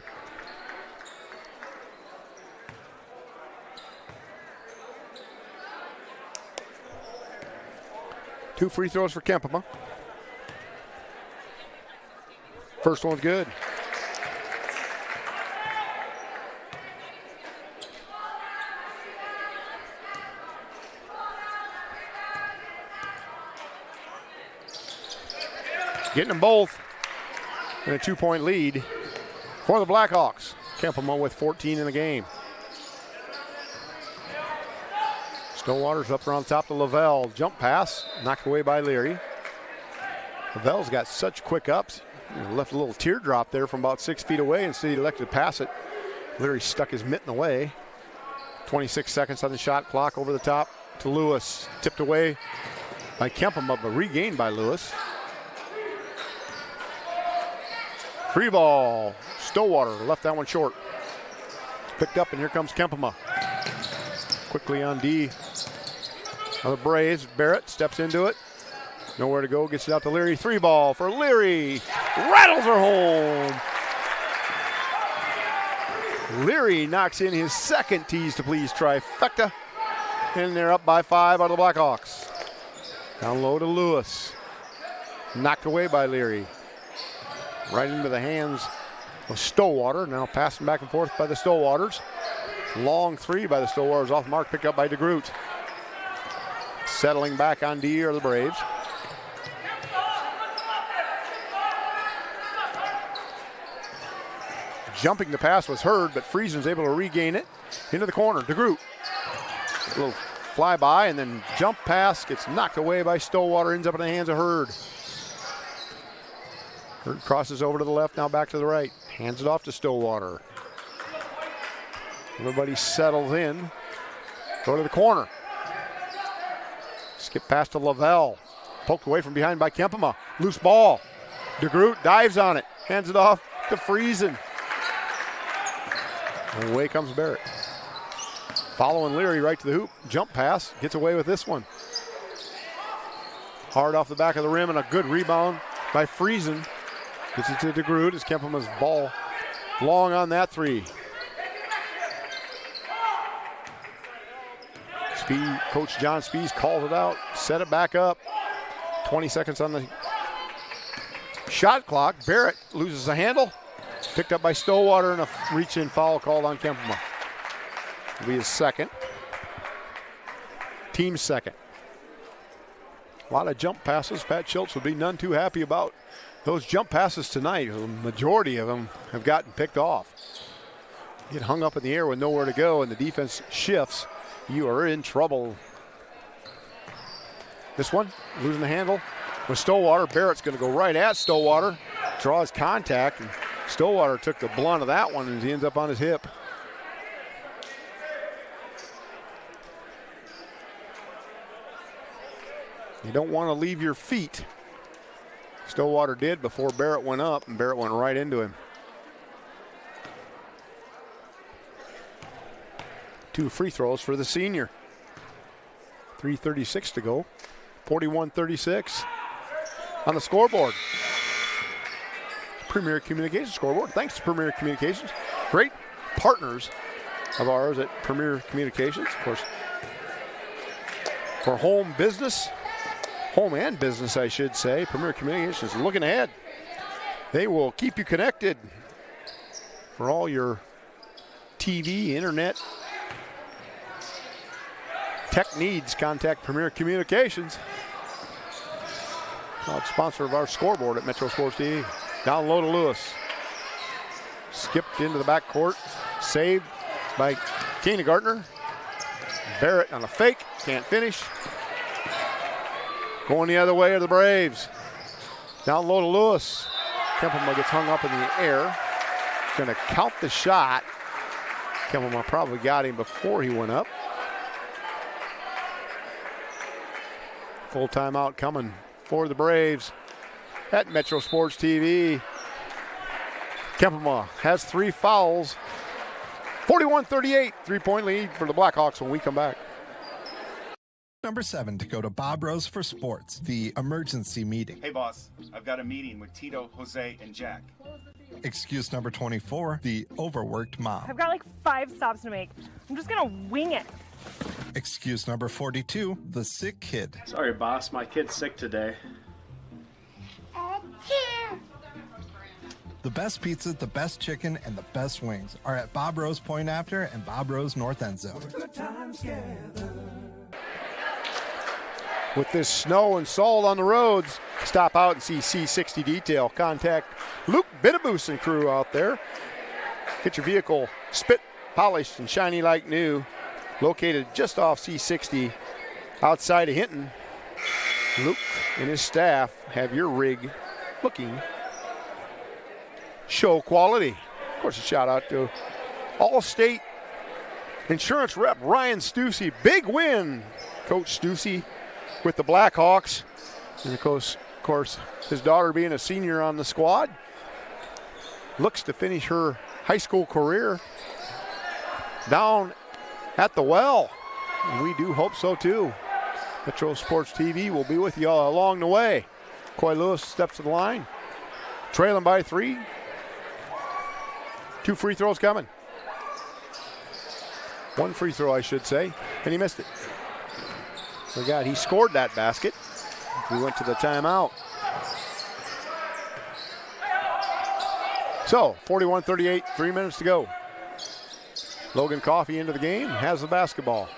Two free throws for Kempema. First one's good. Getting them both in a 2-point lead for the Blackhawks. Kempema with 14 in the game. Stowwater's up around top to Lavelle. Jump pass, knocked away by Leary. Lavelle's got such quick ups. He left a little teardrop there from about 6 feet away. Instead, he elected to pass it. Leary stuck his mitten away. 26 seconds on the shot clock. Over the top to Lewis. Tipped away by Kempema, but regained by Lewis. Free ball. Stowwater left that one short. Picked up, and here comes Kempema. Quickly on D. Now the Braves. Barrett steps into it. Nowhere to go, gets it out to Leary. 3 ball for Leary. Rattles her home. Leary knocks in his second tease to please trifecta. And they're up by 5 out of the Blackhawks. Down low to Lewis. Knocked away by Leary. Right into the hands of Stillwater. Now passing back and forth by the Stillwaters. Long 3 by the Stillwaters off mark, picked up by DeGroot. Settling back on D are the Braves. Jumping the pass was Hurd, but Friesen's able to regain it. Into the corner, DeGroot. A little flyby and then jump pass gets knocked away by Stillwater, ends up in the hands of Hurd. Hurd crosses over to the left, now back to the right. Hands it off to Stillwater. Everybody settles in. Go to the corner. Skip past to Lavelle. Poked away from behind by Kempema. Loose ball. DeGroot dives on it. Hands it off to Friesen. Away comes Barrett. Following Leary right to the hoop. Jump pass. Gets away with this one. Hard off the back of the rim and a good rebound by Friesen. Gets it to DeGroot as Kempema's ball long on that 3. Coach John Spees calls it out. Set it back up. 20 seconds on the shot clock. Barrett loses the handle. Picked up by Stillwater and a reach-in foul called on Kempema. It'll be his second. Team's second. A lot of jump passes. Pat Schultz would be none too happy about those jump passes tonight. The majority of them have gotten picked off. Get hung up in the air with nowhere to go and the defense shifts. You are in trouble. This one, losing the handle with Stillwater. Barrett's going to go right at Stillwater. Draws contact. And Stillwater took the blunt of that one and he ends up on his hip. You don't want to leave your feet. Stillwater did before Barrett went up, and Barrett went right into him. 2 free throws for the senior. 3:36 to go. 41-36 on the scoreboard. Premier Communications scoreboard. Thanks to Premier Communications. Great partners of ours at Premier Communications, of course. For home business, home and business, I should say, Premier Communications is looking ahead. They will keep you connected for all your TV, internet, tech needs. Contact Premier Communications. Proud sponsor of our scoreboard at Metro Sports TV. Down low to Lewis. Skipped into the backcourt. Saved by Keenegartner. Barrett on a fake. Can't finish. Going the other way are the Braves. Down low to Lewis. Kempema gets hung up in the air. Going to count the shot. Kempema probably got him before he went up. Full timeout coming for the Braves at Metro Sports TV. Kempema has 3 fouls. 41-38, 3-point lead for the Blackhawks when we come back. Number 7 to go to Bob Rose for Sports, the emergency meeting. Hey boss, I've got a meeting with Tito, Jose, and Jack. Excuse number 24, the overworked mom. I've got like 5 stops to make. I'm just gonna wing it. Excuse number 42, the sick kid. Sorry boss, my kid's sick today. The best pizza, the best chicken, and the best wings are at Bob Rose Point After and Bob Rose North End Zone. With this snow and salt on the roads, stop out and see C60 Detail. Contact Luke Bittabus and crew out there. Get your vehicle spit, polished, and shiny like new. Located just off C60 outside of Hinton. Luke and his staff have your rig looking show quality. Of course, a shout out to All-State Insurance rep Ryan Stussy. Big win, Coach Stussy, with the Blackhawks. And of course, his daughter being a senior on the squad, looks to finish her high school career down at the well. And we do hope so too. Metro Sports TV will be with you all along the way. Coy Lewis steps to the line. Trailing by 3. 2 free throws coming. 1 free throw, I should say, and he missed it. He scored that basket. We went to the timeout. So, 41-38, 3 minutes to go. Logan Coffey into the game, has the basketball.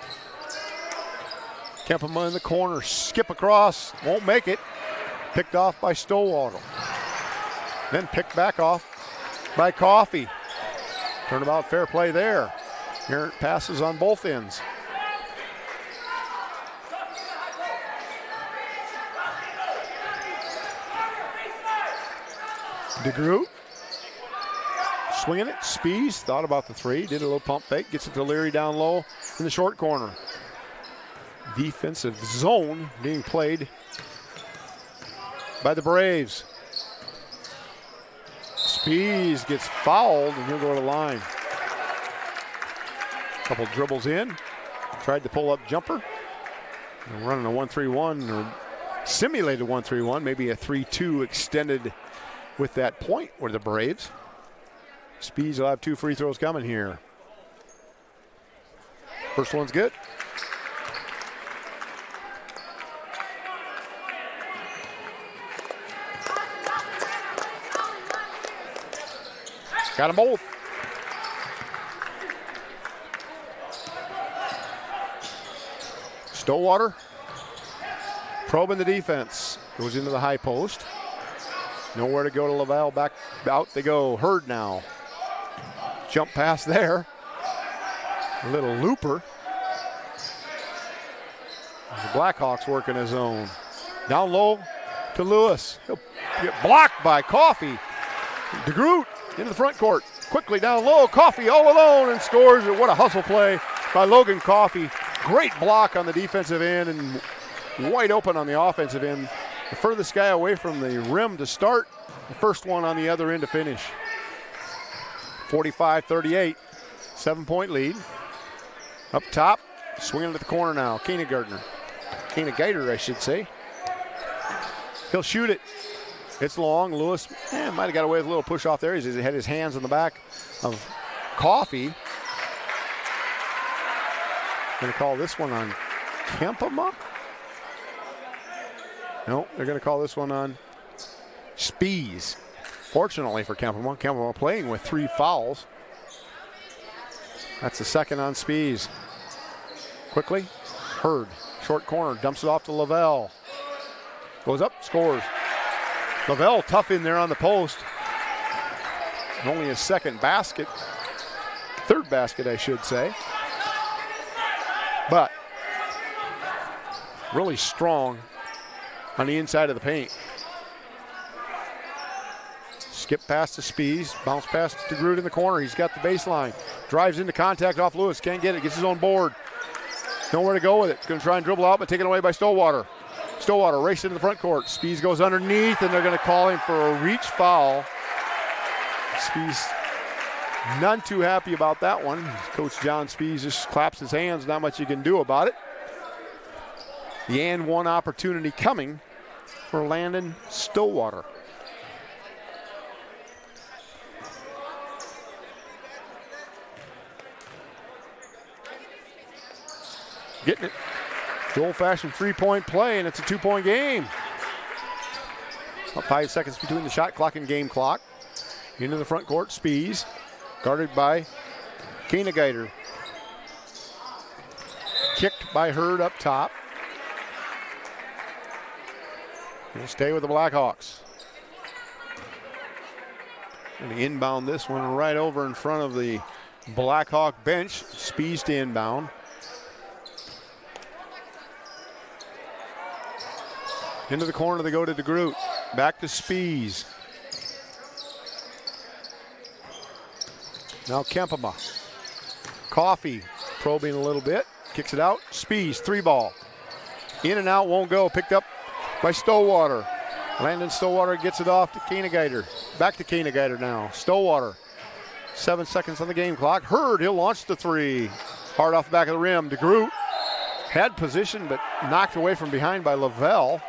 Kempema in the corner, skip across, won't make it. Picked off by Stowwater. Then picked back off by Coffey. Turnabout fair play there. Errant passes on both ends. DeGroot. Swinging it. Spees thought about the 3. Did a little pump fake. Gets it to Leary down low in the short corner. Defensive zone being played by the Braves. Spees gets fouled and he'll go to the line. Couple dribbles in. Tried to pull up jumper. And running a 1-3-1 or simulated 1-3-1. Maybe a 3-2 extended with that point were the Braves. Spees will have 2 free throws coming here. First one's good. Got them both. Stowwater probing the defense. Goes into the high post. Nowhere to go to Laval. Back out they go. Hurd now. Jump pass there. A little looper. The Blackhawks working his own. Down low to Lewis. He'll get blocked by Coffey. DeGroot into the front court. Quickly down low. Coffey all alone and scores. What a hustle play by Logan Coffey. Great block on the defensive end and wide open on the offensive end. The furthest guy away from the rim to start. The first one on the other end to finish. 45-38. 7-point lead. Up top. Swinging to the corner now. Gator, I should say. He'll shoot it. It's long. Lewis might have got away with a little push off there. He had his hands on the back of Coffey. Going to call this one on Kempema? No, they're going to call this one on Spees. Fortunately for Kempema. Kempema playing with 3 fouls. That's the second on Spees. Quickly, Hurd. Short corner, dumps it off to Lavelle. Goes up, scores. Lavelle tough in there on the post. Only his second basket. Third basket, I should say. But really strong on the inside of the paint. Skip pass to Spees, bounce pass to DeGroot in the corner. He's got the baseline. Drives into contact off Lewis, can't get it, gets his own board. Nowhere to go with it. Going to try and dribble out, but taken away by Stowwater. Stowwater racing to the front court. Spees goes underneath, and they're going to call him for a reach foul. Spees none too happy about that one. Coach John Spees just claps his hands. Not much you can do about it. The and one opportunity coming for Landon Stowwater. Getting it. The old-fashioned 3-point play, and it's a 2-point game. About 5 seconds between the shot clock and game clock. Into the front court, Spees, guarded by Koenigater. Kicked by Hurd up top. He'll stay with the Blackhawks. And inbound this one right over in front of the Blackhawk bench. Spees to inbound. Into the corner they go to DeGroot. Back to Spees. Now Kempema. Coffey probing a little bit. Kicks it out. Spees, 3-ball. In and out, won't go. Picked up by Stowwater. Landon Stowwater gets it off to Koenigater. Back to Koenigater now. Stowwater. 7 seconds on the game clock. Hurd, he'll launch the 3. Hard off the back of the rim. DeGroot Had position, but knocked away from behind by Lavelle.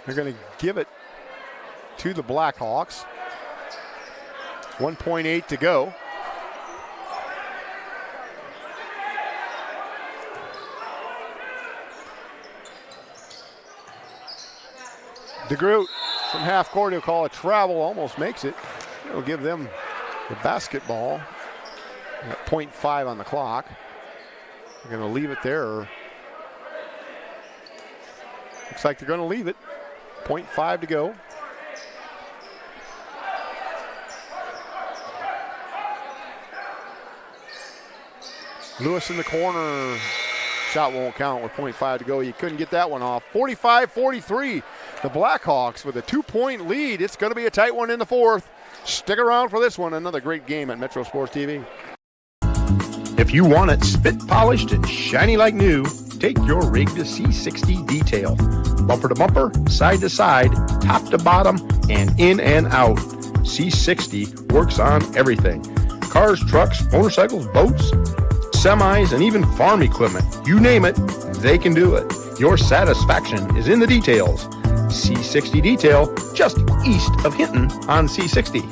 They're going to give it to the Blackhawks. 1.8 to go. DeGroot from half court, he'll call a travel, almost makes it. It'll give them the basketball. At 0.5 on the clock. They're going to leave it there. Looks like they're going to leave it. 0.5 to go. Lewis in the corner. Shot won't count with 0.5 to go. You couldn't get that one off. 45-43. The Blackhawks with a 2-point lead. It's going to be a tight one in the fourth. Stick around for this one. Another great game at Metro Sports TV. If you want it spit polished and shiny like new, take your rig to C60 Detail. Bumper to bumper, side to side, top to bottom, and in and out. C60 works on everything. Cars, trucks, motorcycles, boats, semis, and even farm equipment. You name it, they can do it. Your satisfaction is in the details. C60 Detail, just east of Hinton on C60.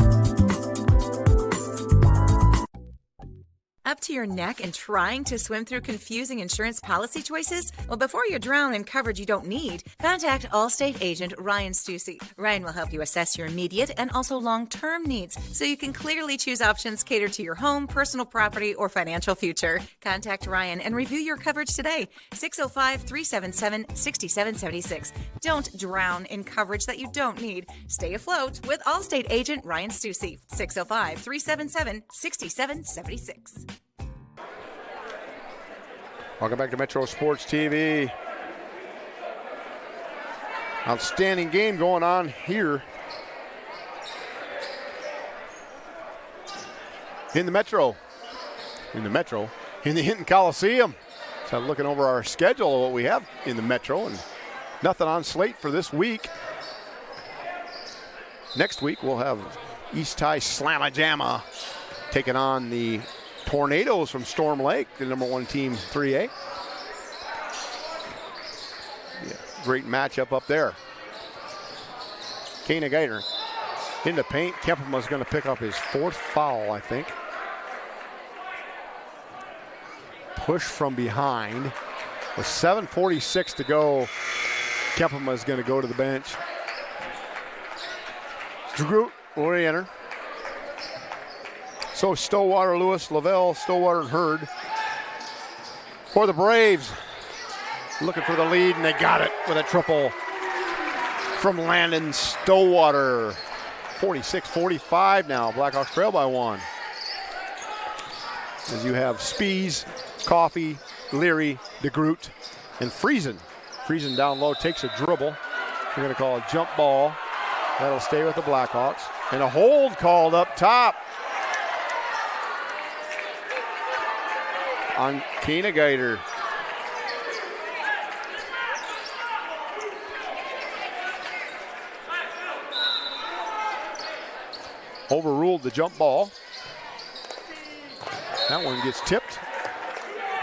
Up to your neck and trying to swim through confusing insurance policy choices? Well, before you drown in coverage you don't need, contact Allstate agent Ryan Stussy. Ryan will help you assess your immediate and also long-term needs so you can clearly choose options catered to your home, personal property, or financial future. Contact Ryan and review your coverage today. 605-377-6776. Don't drown in coverage that you don't need. Stay afloat with Allstate agent Ryan Stussy. 605-377-6776. Welcome back to Metro Sports TV. Outstanding game going on here in the Metro. In the Hinton Coliseum. So looking over our schedule of what we have in the Metro, and nothing on slate for this week. Next week we'll have East High Slamma Jamma taking on the Tornadoes from Storm Lake, the number one team, 3A. Yeah, great matchup up there. Kana Gaiter into paint. Kempema's going to pick up his fourth foul, I think. Push from behind. With 7:46 to go, Kempema's going to go to the bench. DeGroot will re-enter. So Stillwater, Lewis, Lavelle, Stillwater, and Hurd. For the Braves, looking for the lead, and they got it with a triple from Landon Stillwater. 46-45 now. Blackhawks trail by one. As you have Spees, Coffey, Leary, DeGroot, and Friesen. Friesen down low takes a dribble. We're going to call a jump ball. That'll stay with the Blackhawks. And a hold called up top on Kana Gaiter. Overruled the jump ball. That one gets tipped.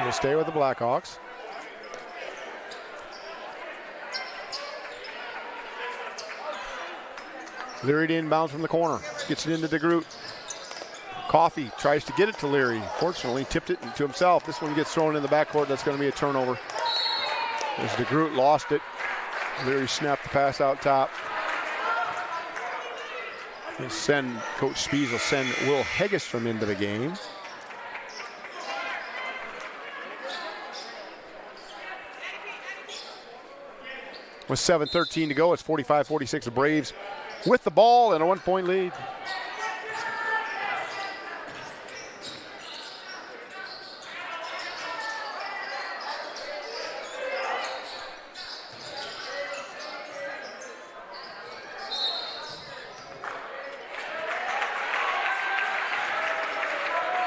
It'll stay with the Blackhawks. Leary inbounds from the corner. Gets it into DeGroot. Coffey tries to get it to Leary. Fortunately, tipped it to himself. This one gets thrown in the backcourt. That's going to be a turnover. As DeGroot lost it. Leary snapped the pass out top. Coach Spees will send Will Hegestrom into the game. With 7:13 to go, it's 45-46. The Braves with the ball and a 1-point lead.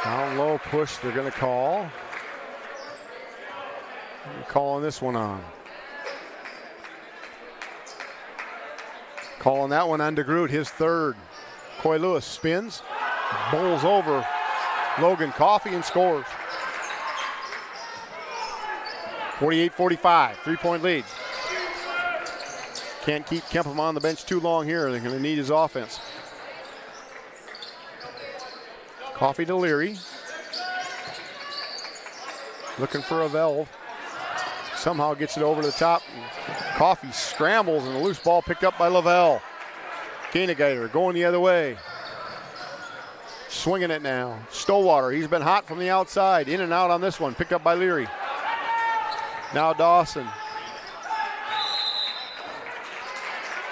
Down low push they're going to call. They're calling this one on. Calling that one on DeGroot, his third. Coy Lewis spins, bowls over Logan Coffey and scores. 48-45, 3-point lead. Can't keep Kempham on the bench too long here. They're going to need his offense. Coffee to Leary. Looking for a valve. Somehow gets it over to the top. Coffee scrambles and a loose ball picked up by Lavelle. Koenigater going the other way. Swinging it now. Stowwater, he's been hot from the outside. In and out on this one, picked up by Leary. Now Dawson.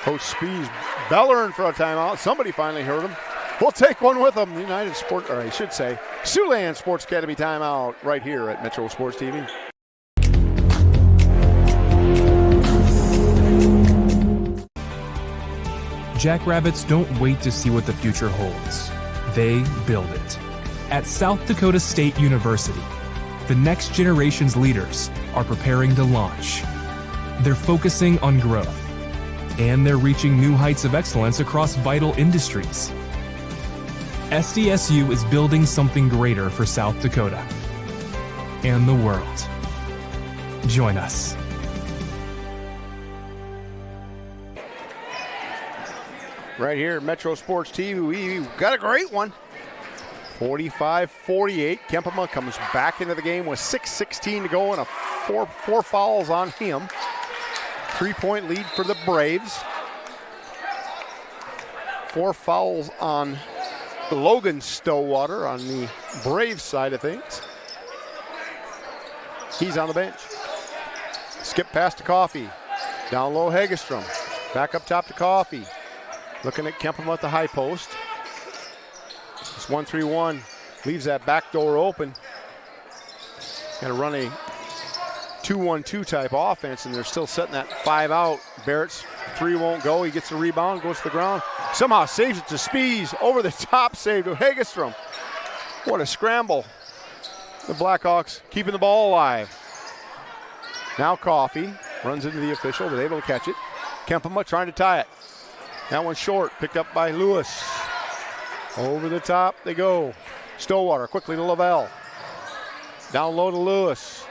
Coach Spees bellering for a timeout. Somebody finally heard him. We'll take one with them. United Sport, or I should say, Siouxland Sports Academy timeout right here at Metro Sports TV. Jackrabbits don't wait to see what the future holds. They build it. At South Dakota State University, the next generation's leaders are preparing to launch. They're focusing on growth, and they're reaching new heights of excellence across vital industries. SDSU is building something greater for South Dakota and the world. Join us. Right here at Metro Sports TV, we got a great one. 45-48. Kempham comes back into the game with 6:16 to go and four fouls on him. 3-point lead for the Braves. 4 fouls on Logan Stowwater on the Braves side of things. He's on the bench. Skip pass to Coffee. Down low, Hagestrom. Back up top to Coffee. Looking at Kempham at the high post. It's 1-3-1. Leaves that back door open. Going to run a 2-1-2 type offense, and they're still setting that 5 out. Barrett's 3 won't go. He gets the rebound, goes to the ground. Somehow saves it to Spees. Over the top save to Hagestrom. What a scramble. The Blackhawks keeping the ball alive. Now Coffee runs into the official, but able to catch it. Kempham trying to tie it. That one's short, picked up by Lewis. Over the top they go. Stowwater quickly to Lavelle. Down low to Lewis.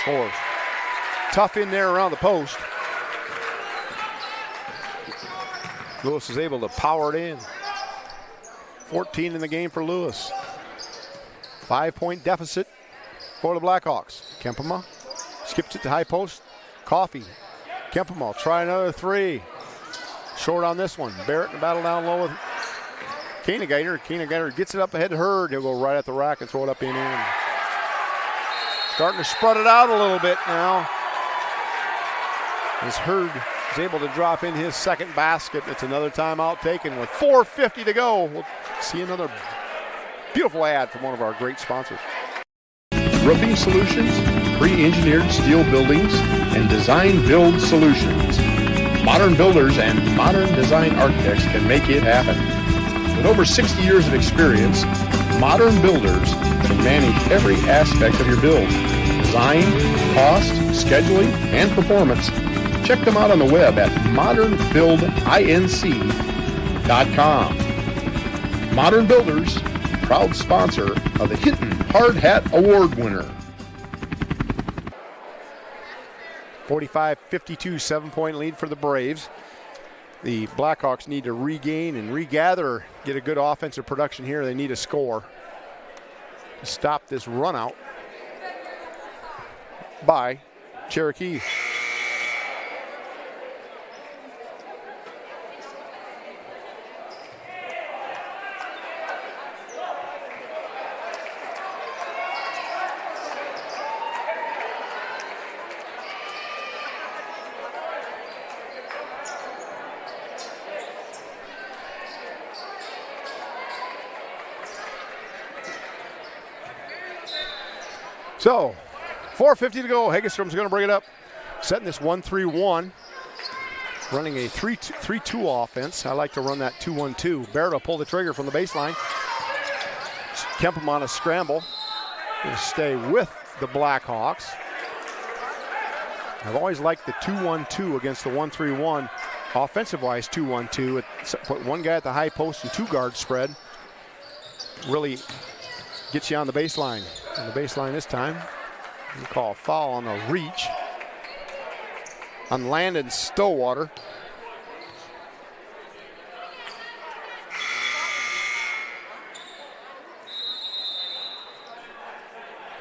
Scores. Tough in there around the post. Lewis is able to power it in. 14 in the game for Lewis. 5-point deficit for the Blackhawks. Kempham skips it to high post. Coffee. Kempham will try another 3. Short on this one. Barrett in the battle down low with Koenigater. Koenigater gets it up ahead to Hurd. He'll go right at the rack and throw it up and in. Starting to spread it out a little bit now. As Hurd is able to drop in his second basket. It's another timeout taken with 4:50 to go. We'll see another beautiful ad from one of our great sponsors. Roofing Solutions, pre-engineered steel buildings, and design-build solutions. Modern builders and modern design architects can make it happen. With over 60 years of experience, Modern Builders can manage every aspect of your build. Design, cost, scheduling, and performance. Check them out on the web at modernbuildinc.com. Modern Builders, proud sponsor of the Hinton Hard Hat Award winner. 45-52, 7-point lead for the Braves. The Blackhawks need to regain and regather, get a good offensive production here. They need a score to stop this run out by Cherokee. So, 4:50 to go. Hagestrom's going to bring it up. Setting this 1-3-1. Running a 3-2 offense. I like to run that 2-1-2. Barrett will pull the trigger from the baseline. Kempham on a scramble. Going to stay with the Blackhawks. I've always liked the 2-1-2 against the 1-3-1. Offensive-wise, 2-1-2. Put one guy at the high post and 2 guard spread. Really gets you on the baseline. On the baseline this time. We call a foul on the reach on Landon Stowwater.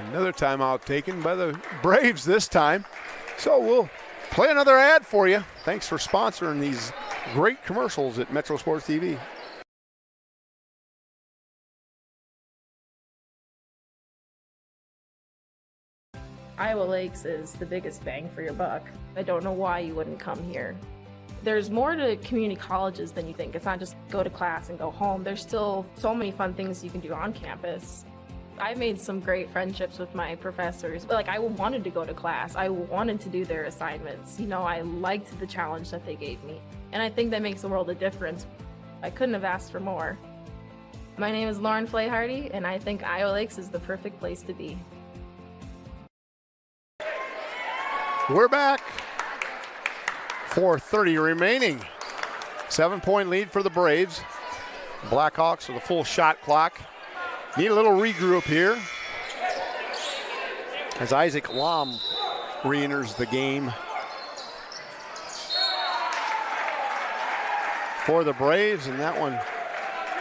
Another timeout taken by the Braves this time. So we'll play another ad for you. Thanks for sponsoring these great commercials at Metro Sports TV. Iowa Lakes is the biggest bang for your buck. I don't know why you wouldn't come here. There's more to community colleges than you think. It's not just go to class and go home. There's still so many fun things you can do on campus. I made some great friendships with my professors. Like, I wanted to go to class. I wanted to do their assignments. You know, I liked the challenge that they gave me. And I think that makes a world of difference. I couldn't have asked for more. My name is Lauren Flayhardy, and I think Iowa Lakes is the perfect place to be. We're back. 4:30 remaining. 7-point lead for the Braves. Blackhawks with a full shot clock. Need a little regroup here as Isaac Lom re-enters the game for the Braves. And that one,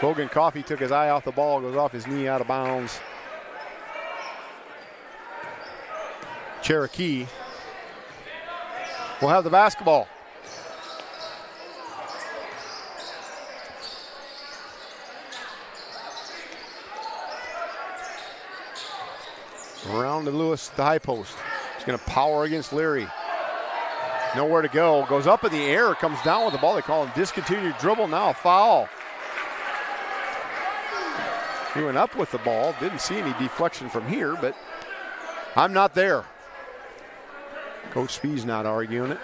Logan Coffey took his eye off the ball, goes off his knee out of bounds. Cherokee will have the basketball. Around to Lewis, the high post. He's going to power against Leary. Nowhere to go. Goes up in the air, comes down with the ball. They call him discontinued dribble. Now a foul. He went up with the ball. Didn't see any deflection from here, but I'm not there. Coach Spee's not arguing it.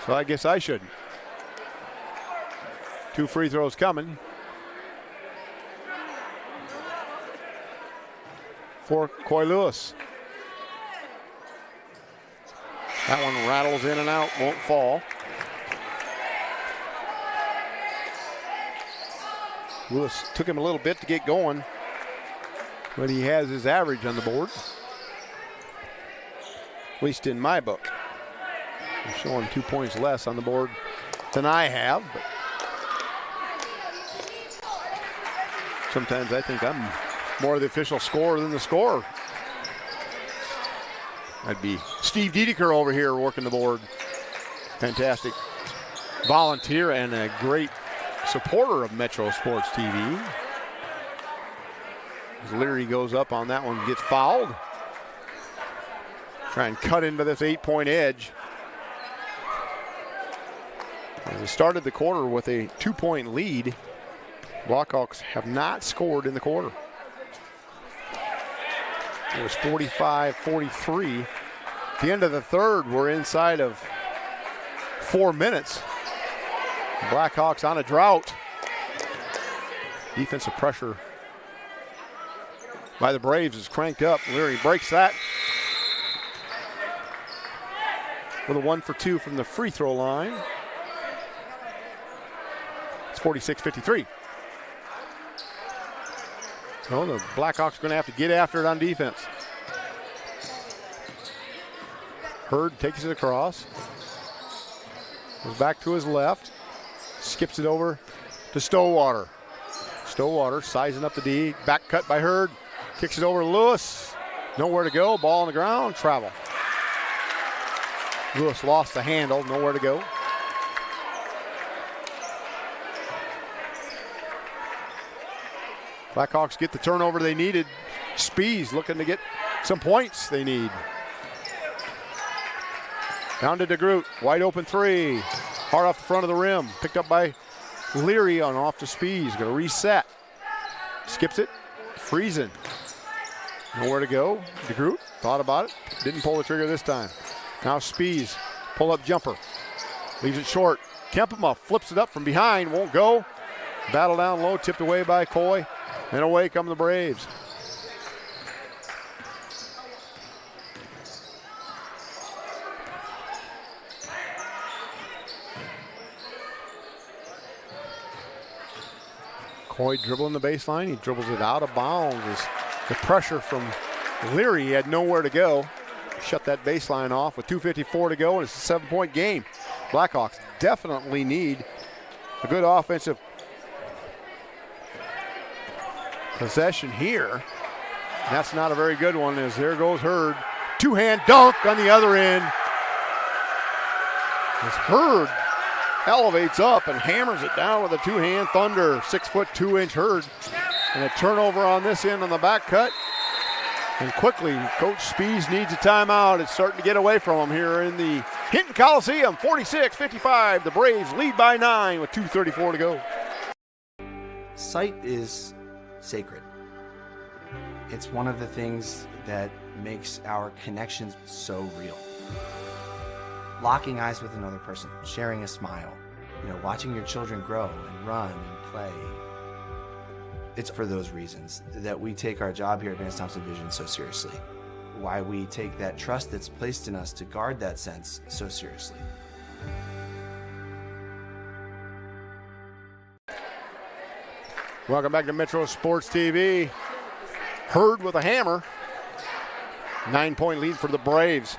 So I guess I shouldn't. 2 free throws coming for Coy Lewis. That one rattles in and out, won't fall. Lewis took him a little bit to get going, but he has his average on the board. At least in my book. I'm showing 2 points less on the board than I have, but sometimes I think I'm more the official scorer than the scorer. That'd be Steve Dedeker over here working the board. Fantastic volunteer and a great supporter of Metro Sports TV. As Leary goes up on that one, gets fouled. Try and cut into this 8-point edge. As it started the quarter with a 2-point lead, Blackhawks have not scored in the quarter. It was 45-43. At the end of the third, we're inside of 4 minutes. Blackhawks on a drought. Defensive pressure by the Braves is cranked up. Leary breaks that with a 1 for 2 from the free throw line. It's 46-53. So the Blackhawks are going to have to get after it on defense. Hurd takes it across. Goes back to his left. Skips it over to Stowwater. Stowwater sizing up the D. Back cut by Hurd. Kicks it over to Lewis. Nowhere to go. Ball on the ground. Travel. Lewis lost the handle. Nowhere to go. Blackhawks get the turnover they needed. Spees looking to get some points they need. Down to DeGroot. Wide open three. Hard off the front of the rim. Picked up by Leary on off to Spees. Going to reset. Skips it. Friesen. Nowhere to go. DeGroot thought about it. Didn't pull the trigger this time. Now Spees. Pull up jumper. Leaves it short. Kempema flips it up from behind. Won't go. Battle down low. Tipped away by Coy. And away come the Braves. Coy dribbling the baseline. He dribbles it out of bounds. The pressure from Leary had nowhere to go. Shut that baseline off with 2:54 to go, and it's a 7-point game. Blackhawks definitely need a good offensive possession here. That's not a very good one, as there goes Hurd. Two-hand dunk on the other end. As Hurd elevates up and hammers it down with a two-hand thunder. 6', 2" Hurd. And a turnover on this end on the back cut. And quickly, Coach Spies needs a timeout. It's starting to get away from him here in the Hinton Coliseum. 46-55. The Braves lead by 9 with 2:34 to go. Sight is sacred. It's one of the things that makes our connections so real. Locking eyes with another person, sharing a smile, watching your children grow and run and play. It's for those reasons that we take our job here at Vance Thompson Vision so seriously. Why we take that trust that's placed in us to guard that sense so seriously. Welcome back to Metro Sports TV. Hurd with a hammer. 9-point lead for the Braves.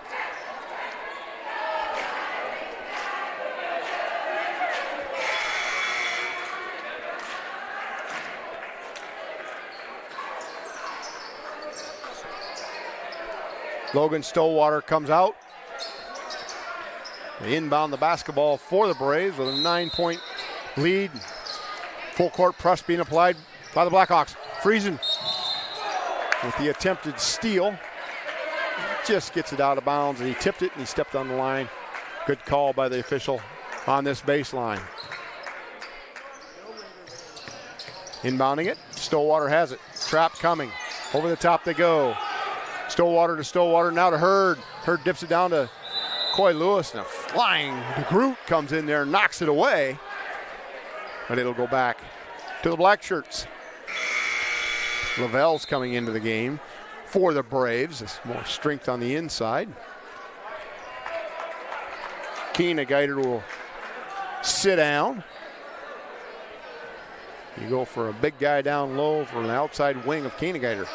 Logan Stillwater comes out. They inbound the basketball for the Braves with a 9-point lead. Full court press being applied by the Blackhawks. Friesen with the attempted steal. Just gets it out of bounds, and he tipped it and he stepped on the line. Good call by the official on this baseline. Inbounding it, Stillwater has it. Trap coming. Over the top they go. Stillwater to Stillwater, now to Hurd. Hurd dips it down to Coy Lewis, and a flying DeGroot comes in there and knocks it away. But it'll go back to the black shirts. Lavelle's coming into the game for the Braves. There's more strength on the inside. Keenegeiter will sit down. You go for a big guy down low for an outside wing of Keenegeiter.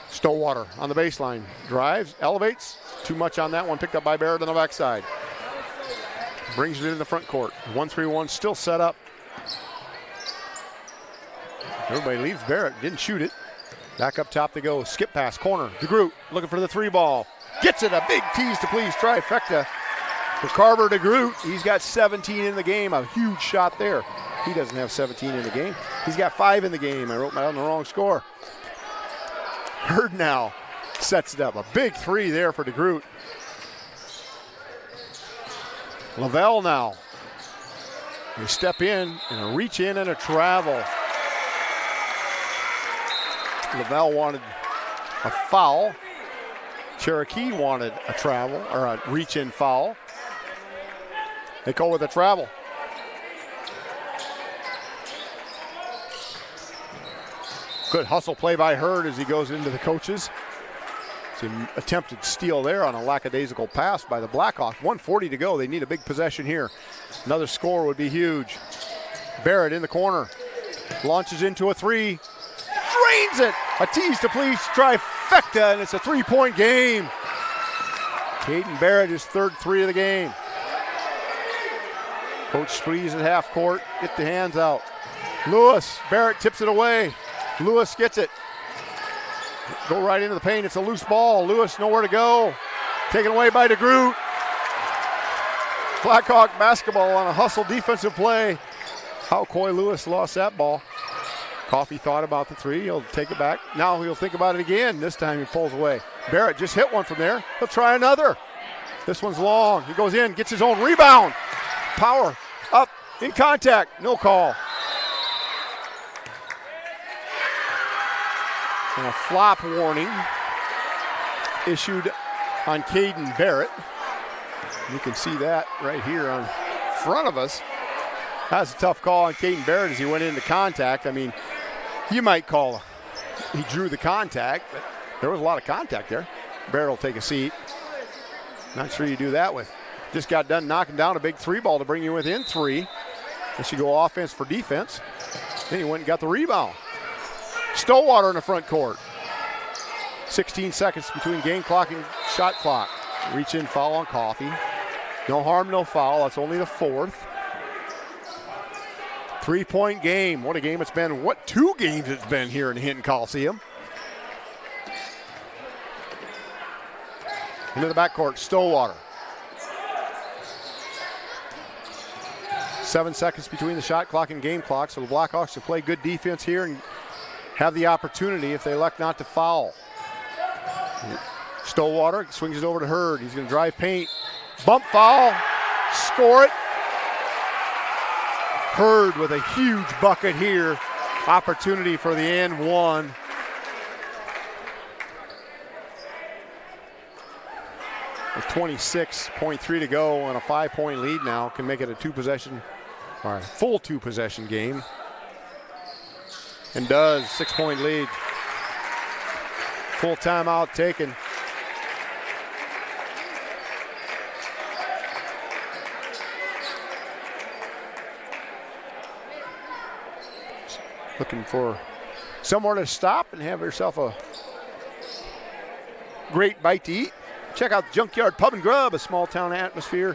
Stillwater on the baseline. Drives, elevates. Too much on that one. Picked up by Barrett on the backside. Brings it into the front court. 1-3-1 still set up. Everybody leaves Barrett. Didn't shoot it. Back up top they go. Skip pass. Corner. DeGroot looking for the three ball. Gets it. A big tease to please trifecta for Carver DeGroot. He's got 17 in the game. A huge shot there. He doesn't have 17 in the game. He's got 5 in the game. I wrote down the wrong score. Hurd now sets it up. A big three there for DeGroot. Lavelle now. They step in and a reach in and a travel. Lavelle wanted a foul. Cherokee wanted a travel or a reach in foul. They go with a travel. Good hustle play by Hurd as he goes into the coaches. It's an attempted steal there on a lackadaisical pass by the Blackhawks. 1:40 to go. They need a big possession here. Another score would be huge. Barrett in the corner. Launches into a three. Drains it. A tease to please trifecta, and it's a 3-point game. Caden Barrett, his third three of the game. Coach Sprees at half court. Get the hands out. Lewis. Barrett tips it away. Lewis gets it. Go right into the paint. It's a loose ball. Lewis nowhere to go. Taken away by DeGroot. Blackhawk basketball on a hustle defensive play. How Coy Lewis lost that ball. Coffey thought about the three. He'll take it back. Now he'll think about it again. This time he pulls away. Barrett just hit one from there. He'll try another. This one's long. He goes in, gets his own rebound. Power up in contact. No call. And a flop warning issued on Caden Barrett. You can see that right here on front of us. That's a tough call on Caden Barrett as he went into contact. I mean, you might call he drew the contact, but there was a lot of contact there. Barrett will take a seat. Not sure you do that with. Just got done knocking down a big three ball to bring you within 3. This should go offense for defense. Then he went and got the rebound. Stillwater in the front court. 16 seconds between game clock and shot clock. Reach in, foul on Coffee. No harm, no foul. That's only the fourth. 3-point game. What a game it's been. What 2 games it's been here in Hinton Coliseum. Into the backcourt, Stillwater. 7 seconds between the shot clock and game clock, so the Blackhawks will play good defense here and have the opportunity if they elect not to foul. Stillwater swings it over to Hurd. He's going to drive paint. Bump foul. Score it. Hurd with a huge bucket here. Opportunity for the and one. With 26.3 to go and a 5-point lead now, can make it a full 2-possession game. And does. 6-point lead. Full timeout taken. Looking for somewhere to stop and have yourself a great bite to eat. Check out the Junkyard Pub and Grub, a small town atmosphere.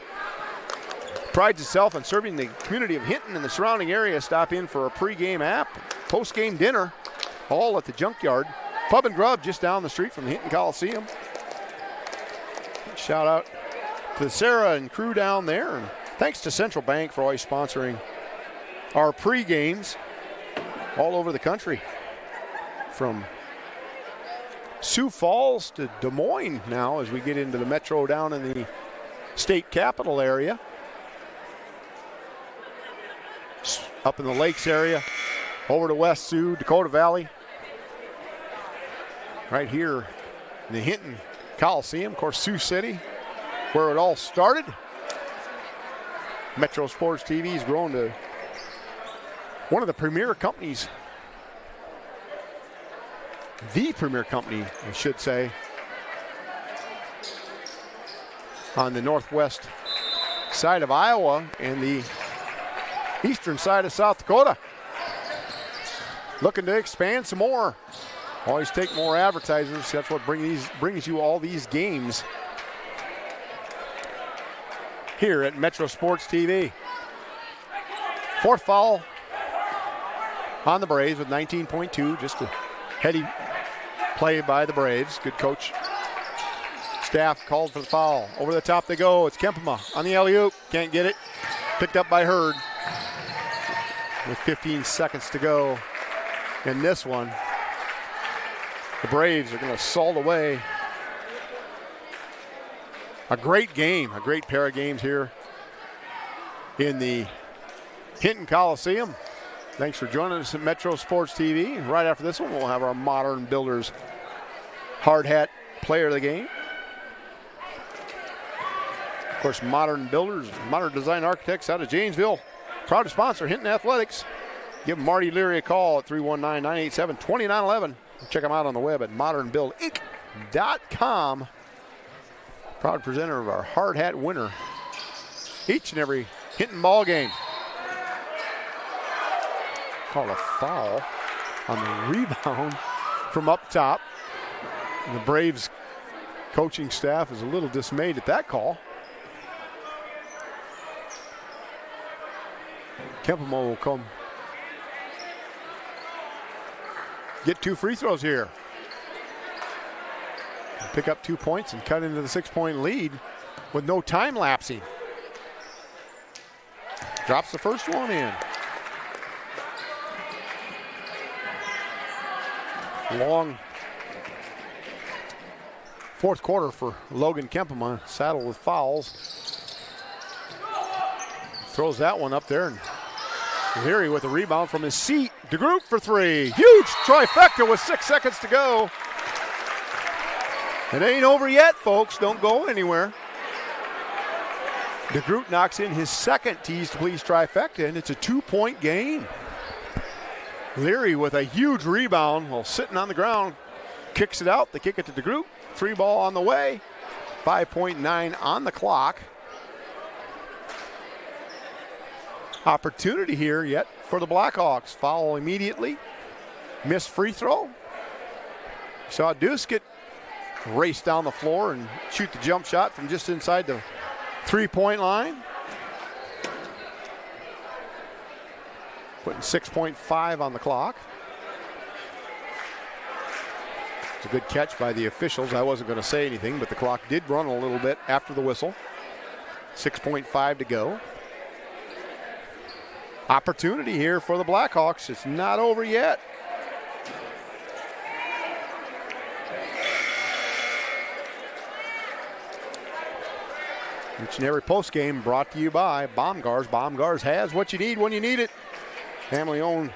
Prides itself on serving the community of Hinton and the surrounding area. Stop in for a pregame post-game dinner, all at the Junkyard Pub and Grub just down the street from the Hinton Coliseum. Shout out to Sarah and crew down there. And thanks to Central Bank for always sponsoring our pre-games all over the country. From Sioux Falls to Des Moines now as we get into the metro down in the state capital area. Up in the Lakes area, over to West Sioux, Dakota Valley. Right here in the Hinton Coliseum, of course, Sioux City, where it all started. Metro Sports TV has grown to one of the premier companies, the premier company, I should say, on the northwest side of Iowa and the eastern side of South Dakota. Looking to expand some more. Always take more advertisers. That's what brings you all these games here at Metro Sports TV. Fourth foul on the Braves with 19.2. Just a heady play by the Braves. Good coach. Staff called for the foul. Over the top they go. It's Kempema on the alley-oop. Can't get it. Picked up by Hurd. With 15 seconds to go in this one. The Braves are going to salt away a great game, a great pair of games here in the Hinton Coliseum. Thanks for joining us at Metro Sports TV. Right after this one, we'll have our Modern Builders hard hat player of the game. Of course, Modern Builders, Modern Design Architects out of Janesville. Proud to sponsor Hinton Athletics. Give Marty Leary a call at 319-987-2911. Check them out on the web at modernbuildinc.com. Proud presenter of our hard hat winner each and every Hinton ball game. Called a foul on the rebound from up top. And the Braves coaching staff is a little dismayed at that call. Kempemo will come get 2 free throws here. Pick up 2 points and cut into the 6-point lead with no time lapsing. Drops the first one in. Long fourth quarter for Logan Kempema, saddled with fouls. Throws that one up there, and Leary with a rebound from his seat. DeGroot for 3. Huge trifecta with 6 seconds to go. It ain't over yet, folks. Don't go anywhere. DeGroot knocks in his second tease to please trifecta, and it's a 2-point game. Leary with a huge rebound while sitting on the ground. Kicks it out. They kick it to DeGroot. 3 ball on the way. 5.9 on the clock. Opportunity here yet for the Blackhawks. Foul immediately. Missed free throw. Saw Deuce get race down the floor and shoot the jump shot from just inside the three-point line. Putting 6.5 on the clock. It's a good catch by the officials. I wasn't going to say anything, but the clock did run a little bit after the whistle. 6.5 to go. Opportunity here for the Blackhawks. It's not over yet. Each and every post game brought to you by Baumgars. Baumgars has what you need when you need it. Family-owned,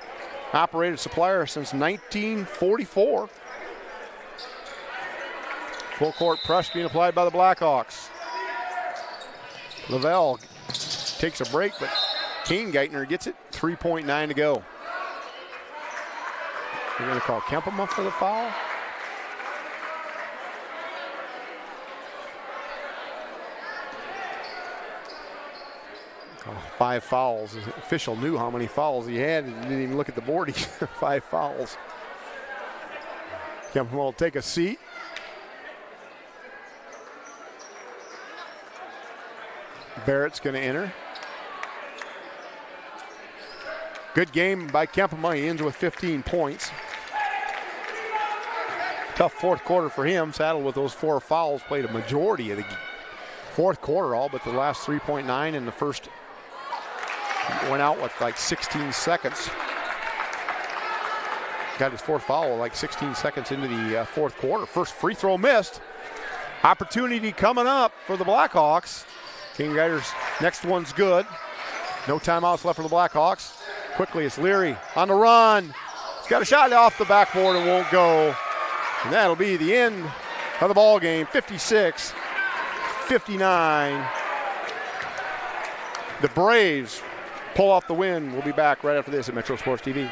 operated supplier since 1944. Full court press being applied by the Blackhawks. Lavelle takes a break, but Kane Geithner gets it. 3.9 to go. They're going to call Kempema for the foul. Oh, 5 fouls. The official knew how many fouls he had. He didn't even look at the board. He had 5 fouls. Kempema will take a seat. Barrett's going to enter. Good game by Kempema. He ends with 15 points. Tough fourth quarter for him. Saddled with those 4 fouls. Played a majority of the fourth quarter, all but the last 3.9 in the first. Went out with like 16 seconds. Got his 4th foul like 16 seconds into the fourth quarter. First free throw missed. Opportunity coming up for the Blackhawks. King Geithner's next one's good. No timeouts left for the Blackhawks. Quickly, it's Leary on the run. He's got a shot off the backboard and won't go. And that'll be the end of the ball game. 56-59. The Braves pull off the win. We'll be back right after this at Metro Sports TV.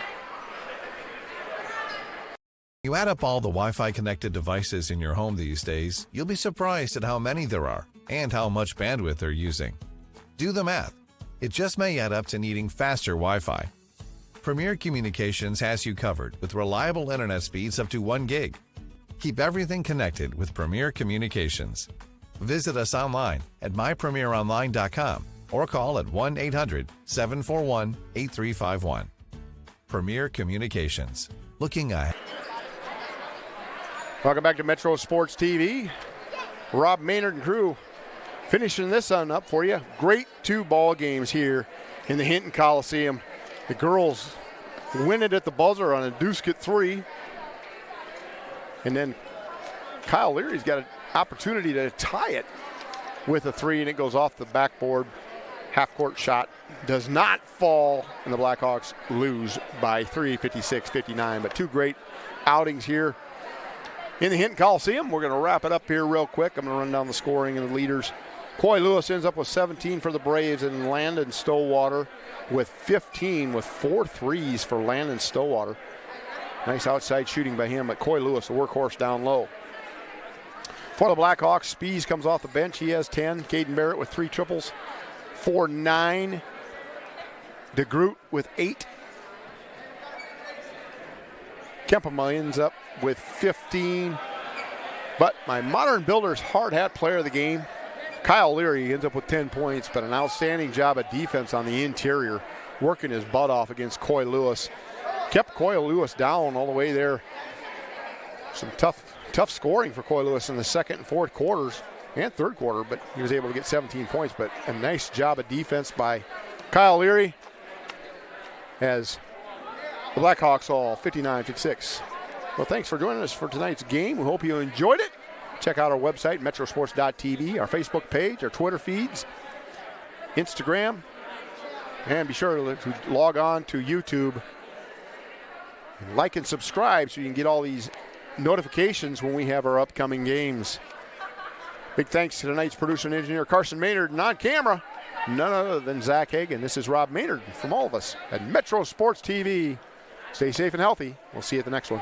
You add up all the Wi-Fi connected devices in your home these days, you'll be surprised at how many there are and how much bandwidth they're using. Do the math. It just may add up to needing faster Wi-Fi. Premier Communications has you covered with reliable internet speeds up to 1 gig. Keep everything connected with Premier Communications. Visit us online at mypremieronline.com or call at 1-800-741-8351. Premier Communications. Looking ahead. Welcome back to Metro Sports TV. Rob Maynard and crew finishing this one up for you. Great 2 ball games here in the Hinton Coliseum. The girls win it at the buzzer on a Dusket 3. And then Kyle Leary's got an opportunity to tie it with a 3, and it goes off the backboard. Half-court shot does not fall, and the Blackhawks lose by 3, 56-59. But 2 great outings here in the Hinton Coliseum. We're going to wrap it up here real quick. I'm going to run down the scoring and the leaders. Coy Lewis ends up with 17 for the Braves, and Landon Stowwater with 15 with 4 threes for Landon Stowwater. Nice outside shooting by him, but Coy Lewis, the workhorse down low. For the Blackhawks, Spees comes off the bench. He has 10. Caden Barrett with 3 triples. 4-9. DeGroot with 8. Kempema ends up with 15. But my Modern Builders hard hat player of the game, Kyle Leary, ends up with 10 points, but an outstanding job of defense on the interior, working his butt off against Coy Lewis. Kept Coy Lewis down all the way there. Some tough scoring for Coy Lewis in the second and fourth quarters and third quarter, but he was able to get 17 points. But a nice job of defense by Kyle Leary as the Blackhawks all 59-56. Well, thanks for joining us for tonight's game. We hope you enjoyed it. Check out our website, metrosports.tv, our Facebook page, our Twitter feeds, Instagram, and be sure to log on to YouTube. And like and subscribe so you can get all these notifications when we have our upcoming games. Big thanks to tonight's producer and engineer, Carson Maynard, and on camera, none other than Zach Hagan. This is Rob Maynard from all of us at Metro Sports TV. Stay safe and healthy. We'll see you at the next one.